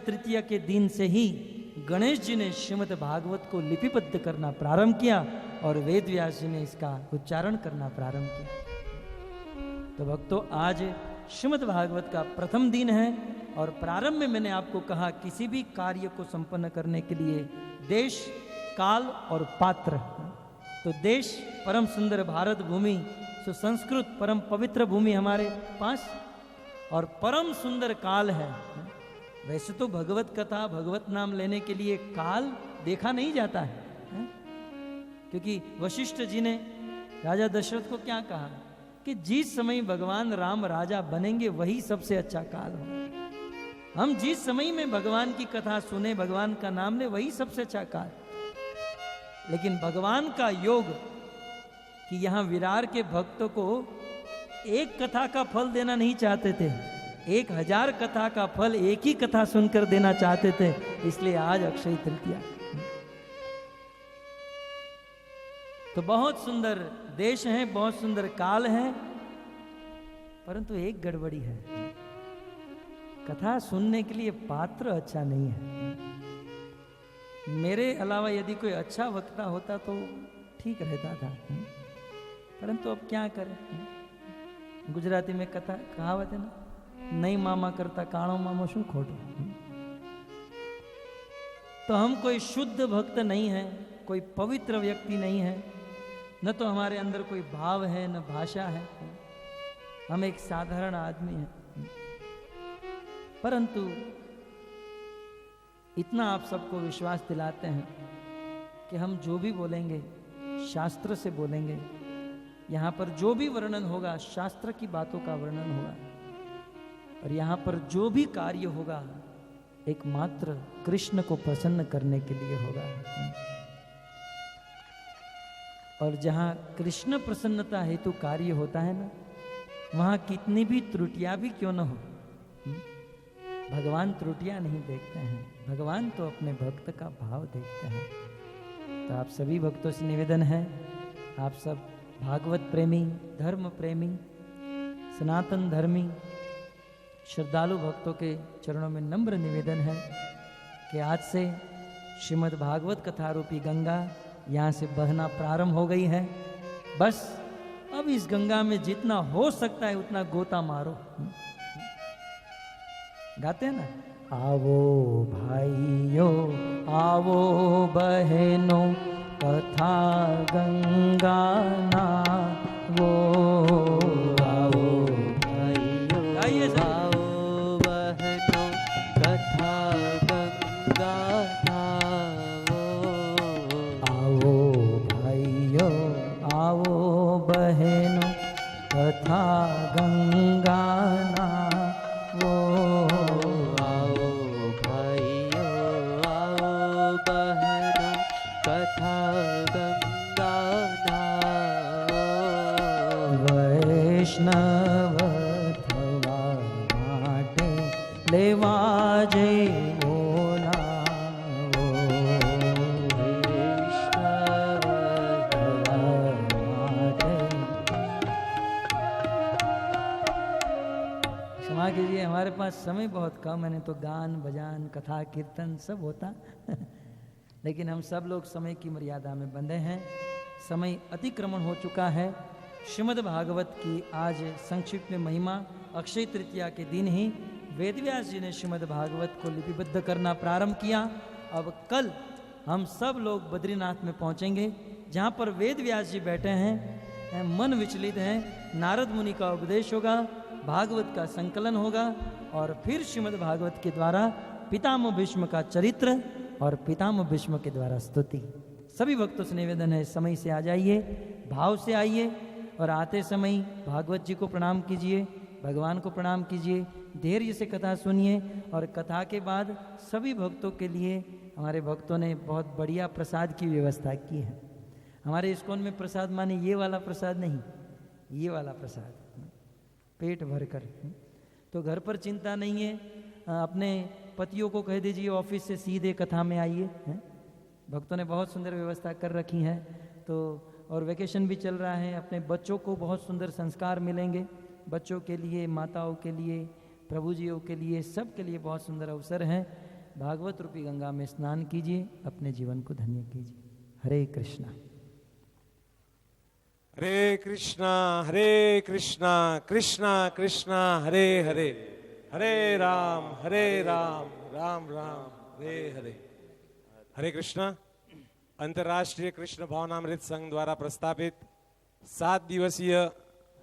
तृतीया के दिन से ही गणेश जी ने श्रीमद् भागवत को लिपिबद्ध करना प्रारंभ किया और वेद व्यास जी ने इसका उच्चारण करना प्रारंभ किया। तो भक्तों, आज श्रीमद् भागवत का प्रथम दिन है और प्रारंभ में मैंने आपको कहा, किसी भी कार्य को संपन्न करने के लिए देश, काल और पात्र। तो देश परम सुंदर भारत भूमि, सुसंस्कृत परम पवित्र भूमि हमारे पास, और परम सुंदर काल है। वैसे तो भगवत कथा, भगवत नाम लेने के लिए काल देखा नहीं जाता है, क्योंकि वशिष्ठ जी ने राजा दशरथ को क्या कहा कि जिस समय भगवान राम राजा बनेंगे वही सबसे अच्छा काल होगा। हम जिस समय में भगवान की कथा सुने, भगवान का नाम ले, वही सबसे अच्छा काल। लेकिन भगवान का योग कि यहां विरार के भक्तों को एक कथा का फल देना नहीं चाहते थे, 1000 कथा का फल एक ही कथा सुनकर देना चाहते थे। इसलिए आज अक्षय तृतीया। तो बहुत सुंदर देश है, बहुत सुंदर काल है, परंतु एक गड़बड़ी है, कथा सुनने के लिए पात्र अच्छा नहीं है। मेरे अलावा यदि कोई अच्छा वक्ता होता तो ठीक रहता था, परंतु अब क्या करें। गुजराती में कथा कहावत है ना, नहीं मामा करता काणो मामो शू खोटो। तो हम कोई शुद्ध भक्त नहीं है, कोई पवित्र व्यक्ति नहीं है, न तो हमारे अंदर कोई भाव है, न भाषा है, हम एक साधारण आदमी हैं। परंतु इतना आप सबको विश्वास दिलाते हैं कि हम जो भी बोलेंगे शास्त्र से बोलेंगे। यहाँ पर जो भी वर्णन होगा शास्त्र की बातों का वर्णन होगा, और यहाँ पर जो भी कार्य होगा एकमात्र कृष्ण को प्रसन्न करने के लिए होगा। और जहाँ कृष्ण प्रसन्नता हेतु कार्य होता है ना, वहाँ कितनी भी त्रुटियां भी क्यों न हो, भगवान त्रुटियां नहीं देखते हैं, भगवान तो अपने भक्त का भाव देखते हैं। तो आप सभी भक्तों से निवेदन है आप सब भागवत प्रेमी, धर्म प्रेमी, सनातन धर्मी श्रद्धालु भक्तों के चरणों में नम्र निवेदन है कि आज से श्रीमद् भागवत कथा रूपी गंगा यहाँ से बहना प्रारंभ हो गई है। बस अब इस गंगा में जितना हो सकता है उतना गोता मारो। गाते हैं ना, आवो भाइयों आवो बहनों कथा गंगा ना वो, आओ भाइयों गाइए सब। आओ बहनों कथा गंगा नावो। आओ भाइयों आओ बहनों कथा गंगा ना वो, आओ भाइयों आओ बहनों कथा गंगा नावो। वैष्णव थवा माटे लेवा जे बोलावो। वैष्णव थवा माटे। क्षमा कीजिए, हमारे पास समय बहुत कम है, नहीं तो गान बजान कथा कीर्तन सब होता लेकिन हम सब लोग समय की मर्यादा में बंधे हैं। समय अतिक्रमण हो चुका है। श्रीमद् भागवत की आज संक्षिप्त में महिमा, अक्षय तृतीया के दिन ही वेदव्यास जी ने श्रीमद् भागवत को लिपिबद्ध करना प्रारंभ किया। अब कल हम सब लोग बद्रीनाथ में पहुंचेंगे, जहां पर वेदव्यास जी बैठे हैं, मन विचलित हैं। नारद मुनि का उपदेश होगा, भागवत का संकलन होगा और फिर श्रीमद् भागवत के द्वारा पितामह भीष्म का चरित्र और पितामह भीष्म के द्वारा स्तुति। सभी भक्तों से निवेदन है, समय से आ जाइए, भाव से आइए और आते समय भागवत जी को प्रणाम कीजिए, भगवान को प्रणाम कीजिए, धैर्य से कथा सुनिए। और कथा के बाद सभी भक्तों के लिए हमारे भक्तों ने बहुत बढ़िया प्रसाद की व्यवस्था की है। हमारे इस्कॉन में प्रसाद माने ये वाला प्रसाद नहीं, ये वाला प्रसाद पेट भरकर। तो घर पर चिंता नहीं है, अपने पतियों को कह दीजिए ऑफिस से सीधे कथा में आइए। भक्तों ने बहुत सुंदर व्यवस्था कर रखी है। तो और वैकेशन भी चल रहा है, अपने बच्चों को बहुत सुंदर संस्कार मिलेंगे। बच्चों के लिए, माताओं के लिए, प्रभु जियों के लिए, सब के लिए बहुत सुंदर अवसर है। भागवत रूपी गंगा में स्नान कीजिए, अपने जीवन को धन्य कीजिए। हरे कृष्णा हरे कृष्णा कृष्णा कृष्णा हरे हरे, हरे राम राम राम हरे हरे। हरे कृष्णा अंतर्राष्ट्रीय कृष्ण भावनामृत संघ द्वारा प्रस्तावित 7 दिवसीय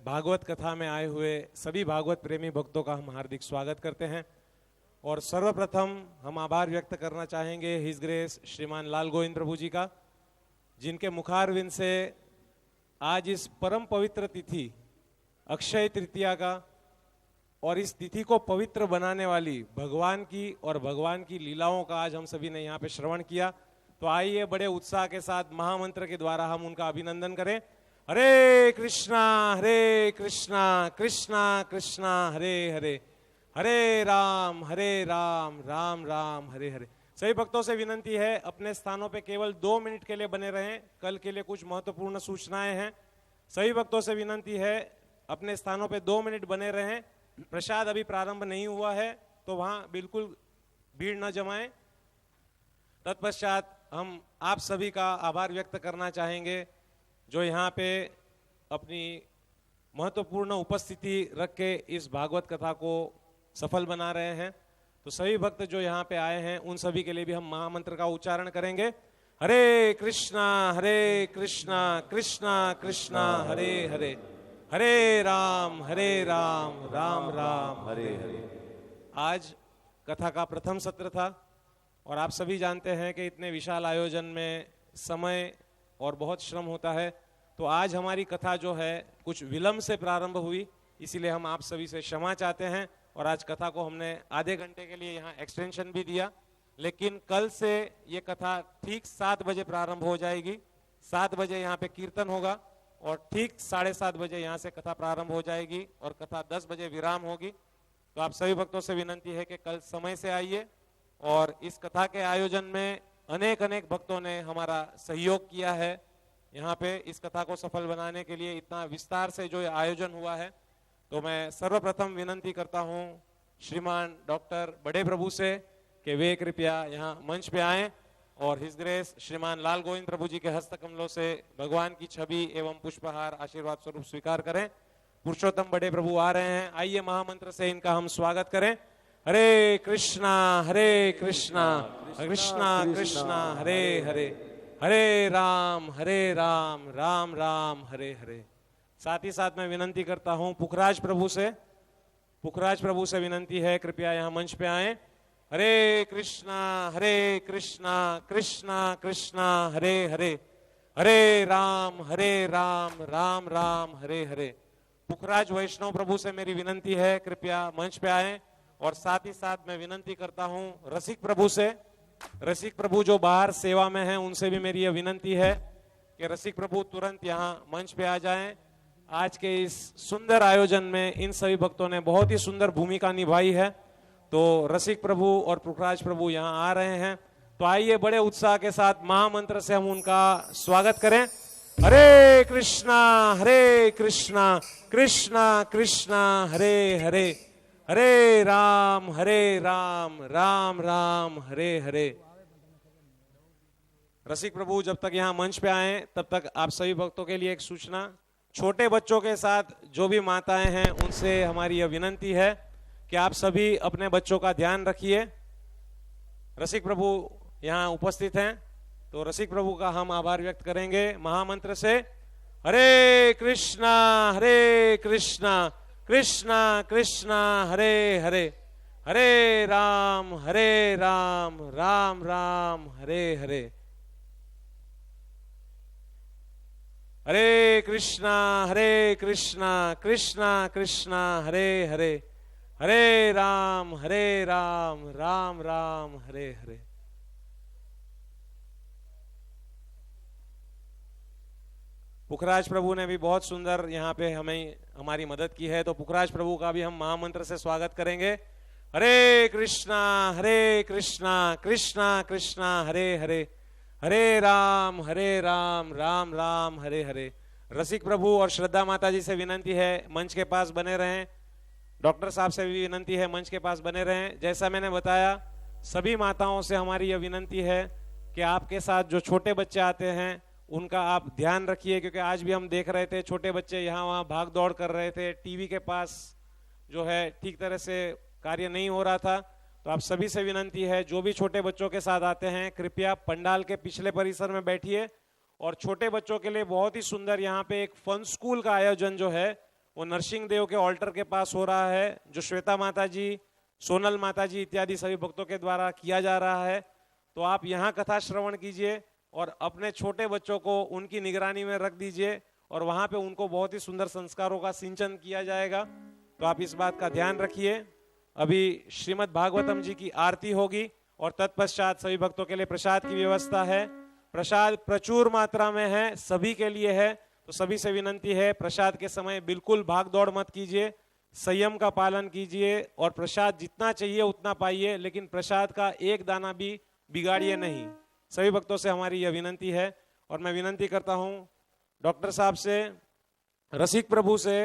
भागवत कथा में आए हुए सभी भागवत प्रेमी भक्तों का हम हार्दिक स्वागत करते हैं। और सर्वप्रथम हम आभार व्यक्त करना चाहेंगे हिज ग्रेस श्रीमान लाल गोविंद प्रभु जी का, जिनके मुखारविंद से आज इस परम पवित्र तिथि अक्षय तृतीया का और इस तिथि को पवित्र बनाने वाली भगवान की और भगवान की लीलाओं का आज हम सभी ने यहाँ पे श्रवण किया। तो आइए बड़े उत्साह के साथ महामंत्र के द्वारा हम उनका अभिनंदन करें। हरे कृष्णा कृष्णा कृष्णा हरे हरे, हरे राम राम राम हरे हरे। सभी भक्तों से विनंती है, अपने स्थानों पे केवल 2 मिनट के लिए बने रहें, कल के लिए कुछ महत्वपूर्ण सूचनाएं हैं। सभी भक्तों से विनंती है, अपने स्थानों पे 2 मिनट बने रहें। प्रसाद अभी प्रारंभ नहीं हुआ है, तो वहां बिल्कुल भीड़ न जमाएं। तत्पश्चात हम आप सभी का आभार व्यक्त करना चाहेंगे, जो यहाँ पे अपनी महत्वपूर्ण उपस्थिति रख के इस भागवत कथा को सफल बना रहे हैं। तो सभी भक्त जो यहाँ पे आए हैं उन सभी के लिए भी हम महामंत्र का उच्चारण करेंगे। हरे कृष्णा कृष्णा कृष्णा हरे हरे, हरे राम राम राम हरे हरे। आज कथा का प्रथम सत्र था और आप सभी जानते हैं कि इतने विशाल आयोजन में समय और बहुत श्रम होता है। तो आज हमारी कथा जो है कुछ विलंब से प्रारंभ हुई, इसीलिए हम आप सभी से क्षमा चाहते हैं। और आज कथा को हमने आधे घंटे के लिए यहाँ एक्सटेंशन भी दिया, लेकिन कल से ये कथा ठीक 7 बजे प्रारंभ हो जाएगी। 7 बजे यहाँ पे कीर्तन होगा और ठीक 7:30 बजे यहाँ से कथा प्रारंभ हो जाएगी और कथा 10 बजे विराम होगी। तो आप सभी भक्तों से विनंती है कि कल समय से आइए। और इस कथा के आयोजन में अनेक भक्तों ने हमारा सहयोग किया है। यहाँ पे इस कथा को सफल बनाने के लिए इतना विस्तार से जो आयोजन हुआ है, तो मैं सर्वप्रथम विनंती करता हूँ श्रीमान डॉक्टर बड़े प्रभु से कि वे कृपया यहाँ मंच पे आएं और हिज ग्रेस श्रीमान लाल गोविंद प्रभु जी के हस्तकमलों से भगवान की छवि एवं पुष्पहार आशीर्वाद स्वरूप स्वीकार करें। पुरुषोत्तम बड़े प्रभु आ रहे हैं, आइए महामंत्र से इनका हम स्वागत करें। हरे कृष्णा कृष्णा कृष्णा हरे हरे, हरे राम राम राम हरे हरे। साथ ही साथ मैं विनंती करता हूं पुखराज प्रभु से विनंती है कृपया यहाँ मंच पे आए। हरे कृष्णा कृष्णा कृष्णा हरे हरे, हरे राम राम राम हरे हरे। पुखराज वैष्णव प्रभु से मेरी विनंती है कृपया मंच पे आए। और साथ ही साथ मैं विनंती करता हूं रसिक प्रभु जो बाहर सेवा में हैं, उनसे भी मेरी यह विनंती है कि रसिक प्रभु तुरंत यहाँ मंच पे आ जाएं। आज के इस सुंदर आयोजन में इन सभी भक्तों ने बहुत ही सुंदर भूमिका निभाई है, तो रसिक प्रभु और पुखराज प्रभु यहाँ आ रहे हैं, तो आइए बड़े उत्साह के साथ महामंत्र से हम उनका स्वागत करें। हरे कृष्णा कृष्णा कृष्णा हरे हरे, हरे राम राम राम हरे हरे। रसिक प्रभु जब तक यहाँ मंच पे आए तब तक आप सभी भक्तों के लिए एक सूचना, छोटे बच्चों के साथ जो भी माताएं हैं उनसे हमारी यह विनंती है कि आप सभी अपने बच्चों का ध्यान रखिए। रसिक प्रभु यहाँ उपस्थित हैं, तो रसिक प्रभु का हम आभार व्यक्त करेंगे महामंत्र से। हरे कृष्णा कृष्णा कृष्णा हरे हरे, हरे राम राम राम हरे हरे। हरे कृष्णा कृष्णा कृष्णा हरे हरे, हरे राम राम राम हरे हरे। पुखराज प्रभु ने भी बहुत सुंदर यहाँ पे हमें हमारी मदद की है, तो पुखराज प्रभु का भी हम महामंत्र से स्वागत करेंगे। हरे कृष्णा कृष्णा कृष्णा हरे हरे, हरे राम राम राम हरे हरे। रसिक प्रभु और श्रद्धा माता जी से विनंती है मंच के पास बने रहें। डॉक्टर साहब से भी विनंती है मंच के पास बने रहें। जैसा मैंने बताया, सभी माताओं से हमारी यह विनंती है कि आपके साथ जो छोटे बच्चे आते हैं उनका आप ध्यान रखिए, क्योंकि आज भी हम देख रहे थे छोटे बच्चे यहाँ वहाँ भाग दौड़ कर रहे थे, टीवी के पास जो है ठीक तरह से कार्य नहीं हो रहा था। तो आप सभी से विनंती है, जो भी छोटे बच्चों के साथ आते हैं कृपया पंडाल के पिछले परिसर में बैठिए। और छोटे बच्चों के लिए बहुत ही सुंदर यहाँ पे एक फन स्कूल का आयोजन जो है वो नरसिंह देव के ऑल्टर के पास हो रहा है, जो श्वेता माता जी, सोनल माता जी इत्यादि सभी भक्तों के द्वारा किया जा रहा है। तो आप यहाँ कथा श्रवण कीजिए और अपने छोटे बच्चों को उनकी निगरानी में रख दीजिए, और वहाँ पे उनको बहुत ही सुंदर संस्कारों का सिंचन किया जाएगा। तो आप इस बात का ध्यान रखिए। अभी श्रीमद् भागवतम जी की आरती होगी और तत्पश्चात सभी भक्तों के लिए प्रसाद की व्यवस्था है। प्रसाद प्रचुर मात्रा में है, सभी के लिए है, तो सभी से विनंती है प्रसाद के समय बिल्कुल भाग दौड़ मत कीजिए, संयम का पालन कीजिए और प्रसाद जितना चाहिए उतना पाइए, लेकिन प्रसाद का एक दाना भी बिगाड़िए नहीं। सभी भक्तों से हमारी यह विनंती है। और मैं विनंती करता हूं डॉक्टर साहब से, रसिक प्रभु से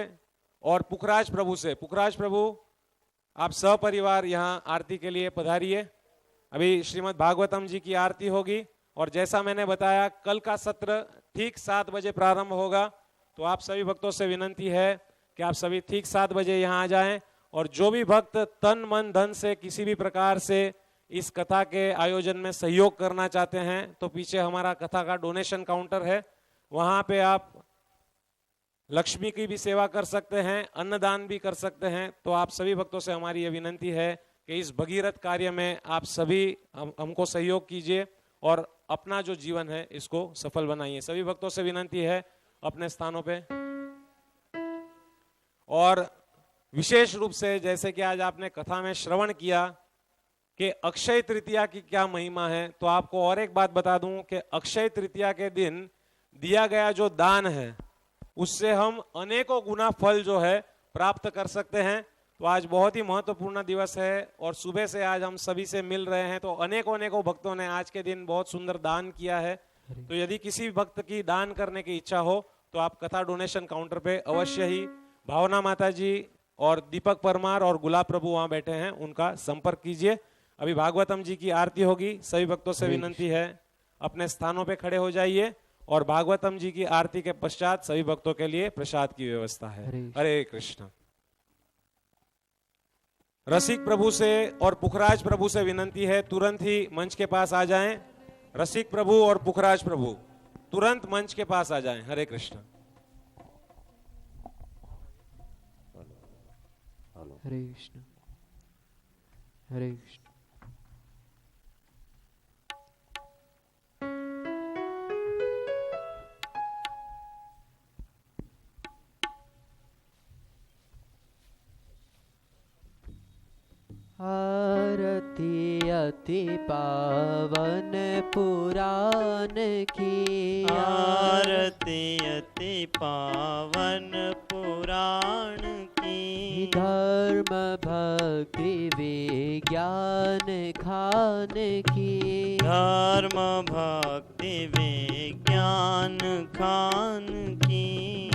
और पुखराज प्रभु से। पुखराज प्रभु, आप सपरिवार यहाँ आरती के लिए पधारिए। अभी श्रीमद् भागवतम जी की आरती होगी और जैसा मैंने बताया कल का सत्र ठीक 7 बजे प्रारंभ होगा। तो आप सभी भक्तों से विनंती है कि आप सभी ठीक 7 बजे यहाँ आ जाएं। और जो भी भक्त तन मन धन से किसी भी प्रकार से इस कथा के आयोजन में सहयोग करना चाहते हैं तो पीछे हमारा कथा का डोनेशन काउंटर है, वहाँ पे आप लक्ष्मी की भी सेवा कर सकते हैं, अन्नदान भी कर सकते हैं। तो आप सभी भक्तों से हमारी यह विनंती है कि इस भगीरथ कार्य में आप सभी हमको सहयोग कीजिए और अपना जो जीवन है इसको सफल बनाइए। सभी भक्तों से विनंती है अपने स्थानों पे। और विशेष रूप से जैसे कि आज आपने कथा में श्रवण किया कि अक्षय तृतीया की क्या महिमा है, तो आपको और एक बात बता दूं कि अक्षय तृतीया के दिन दिया गया जो दान है उससे हम अनेकों गुना फल जो है प्राप्त कर सकते हैं। तो आज बहुत ही महत्वपूर्ण दिवस है और सुबह से आज हम सभी से मिल रहे हैं, तो अनेकों भक्तों ने आज के दिन बहुत सुंदर दान किया है। तो यदि किसी भक्त की दान करने की इच्छा हो तो आप कथा डोनेशन काउंटर पे अवश्य ही भावना माता जी और दीपक परमार और गुलाब प्रभु वहां बैठे हैं, उनका संपर्क कीजिए। अभी भागवतम जी की आरती होगी, सभी भक्तों से विनंती है अपने स्थानों पे खड़े हो जाइए और भागवतम जी की आरती के पश्चात सभी भक्तों के लिए प्रसाद की व्यवस्था है। हरे कृष्ण। रसिक प्रभु से और पुखराज प्रभु से विनंती है तुरंत ही मंच के पास आ जाएं। रसिक प्रभु और पुखराज प्रभु तुरंत मंच के पास आ जाएं। हरे कृष्ण। हरे कृष्ण हरे कृष्ण। आरती अति पावन पुराण की, आरती अति पावन पुराण की, धर्म भक्ति विज्ञान खान की, धर्म भक्ति विज्ञान खान की,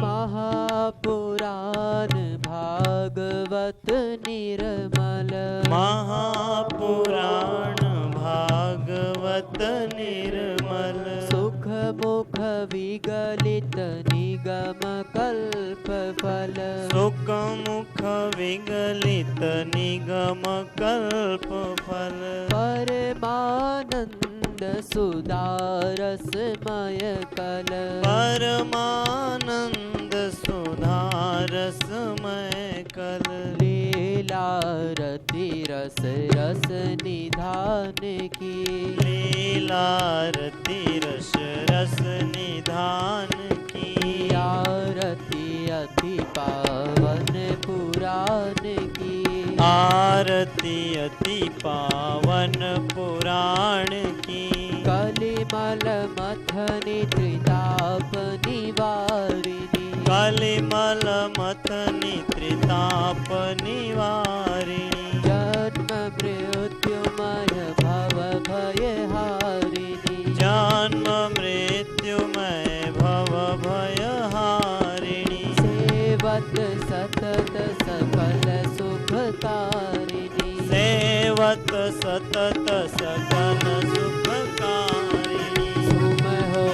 महापुराण भागवत निर्मल, महापुराण भागवत निर्मल, सुख मुख विगलित निगम कल्प फल, सुख मुख विगलित निगम कल्प फल, परमानंद सुधारसमय कल, परमानंद सुधारसमय कल, लीलारती रस रस निधान की, लीलारती रस रस निधान की, आरती अति पावन पुराण की, आरती अति पावन पुराण की, कलिमल मथनि त्रिताप निवारिणी, कलिमल मथनि त्रिताप निवारिणी, जन्म मृत्युमय भव भयहारिणी, जन्म मृत्युमय भव भयहारिणी, सेवत सतत सकल सुखकारिणी, सेवत सतत सकल सुखकारिणी, सुमहो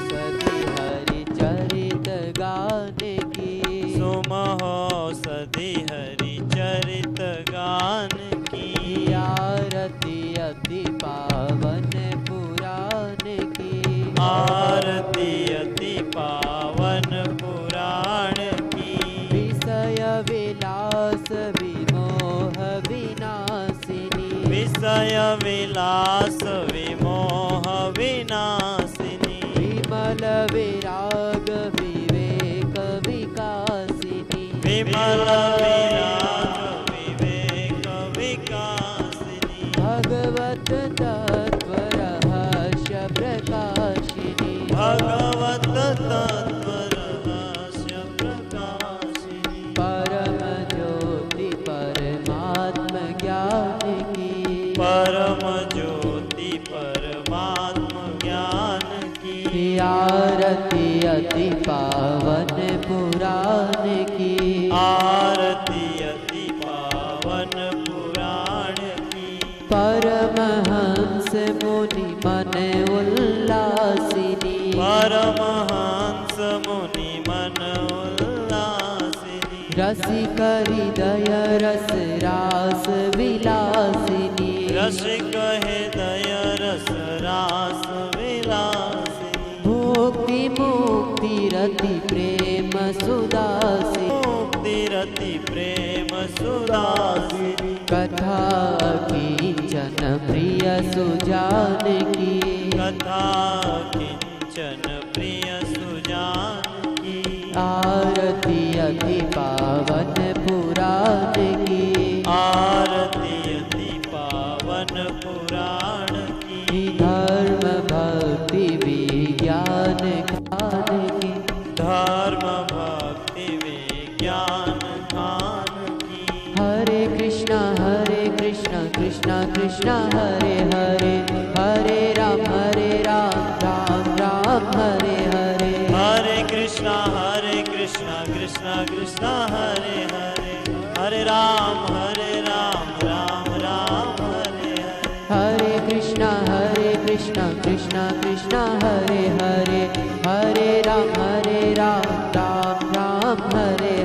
सति हरि चरित गान की, सुमहो सदी हरि चरित गान की, आरती अति पावन पुराण की, आरती अति पावन पुराण की, विषय विलास विमोह विनाशिनी, विषय विलास विमोह विनाशिनी, विमल विराग विवेक विकासिनी, विमल विराग विवेक विकासिनी, भगवत तत्व रहस्य प्रकाशिनी, भगवत तत्व रहस्य प्रकाशिनी, परम ज्योति परमात्म ज्ञान की, परम ज्योति परमात्म ज्ञान की, आरती अति पावन पुराण की, आरती अति पावन पुराण की, परमहंस मुनि मन उल्लासिनी, परमहंस मुनि मन उल्लासिनी, रसिक हृदय रस रास विलासिनी, रसिक हृदय रस रास विलासिनी, भुक्ति मुक्ति रति प्रेम सुदासिनी, मुक्ति रति प्रेम सुदासिनी, कथा किंचन प्रिय सुजान की, कथा किंचन प्रिय सुजान की, आरती अति पावन पुराण की, आरती अति पावन पुराण की, धर्म भक्ति विज्ञान खान की, धर्म भक्ति विज्ञान खान की, हरे कृष्ण कृष्ण कृष्ण हरे हरे, हरे राम राम राम हरे हरे हरे कृष्णा कृष्णा कृष्णा हरे हरे हरे राम राम राम हरे हरे हरे कृष्णा कृष्णा कृष्णा हरे हरे हरे राम राम राम हरे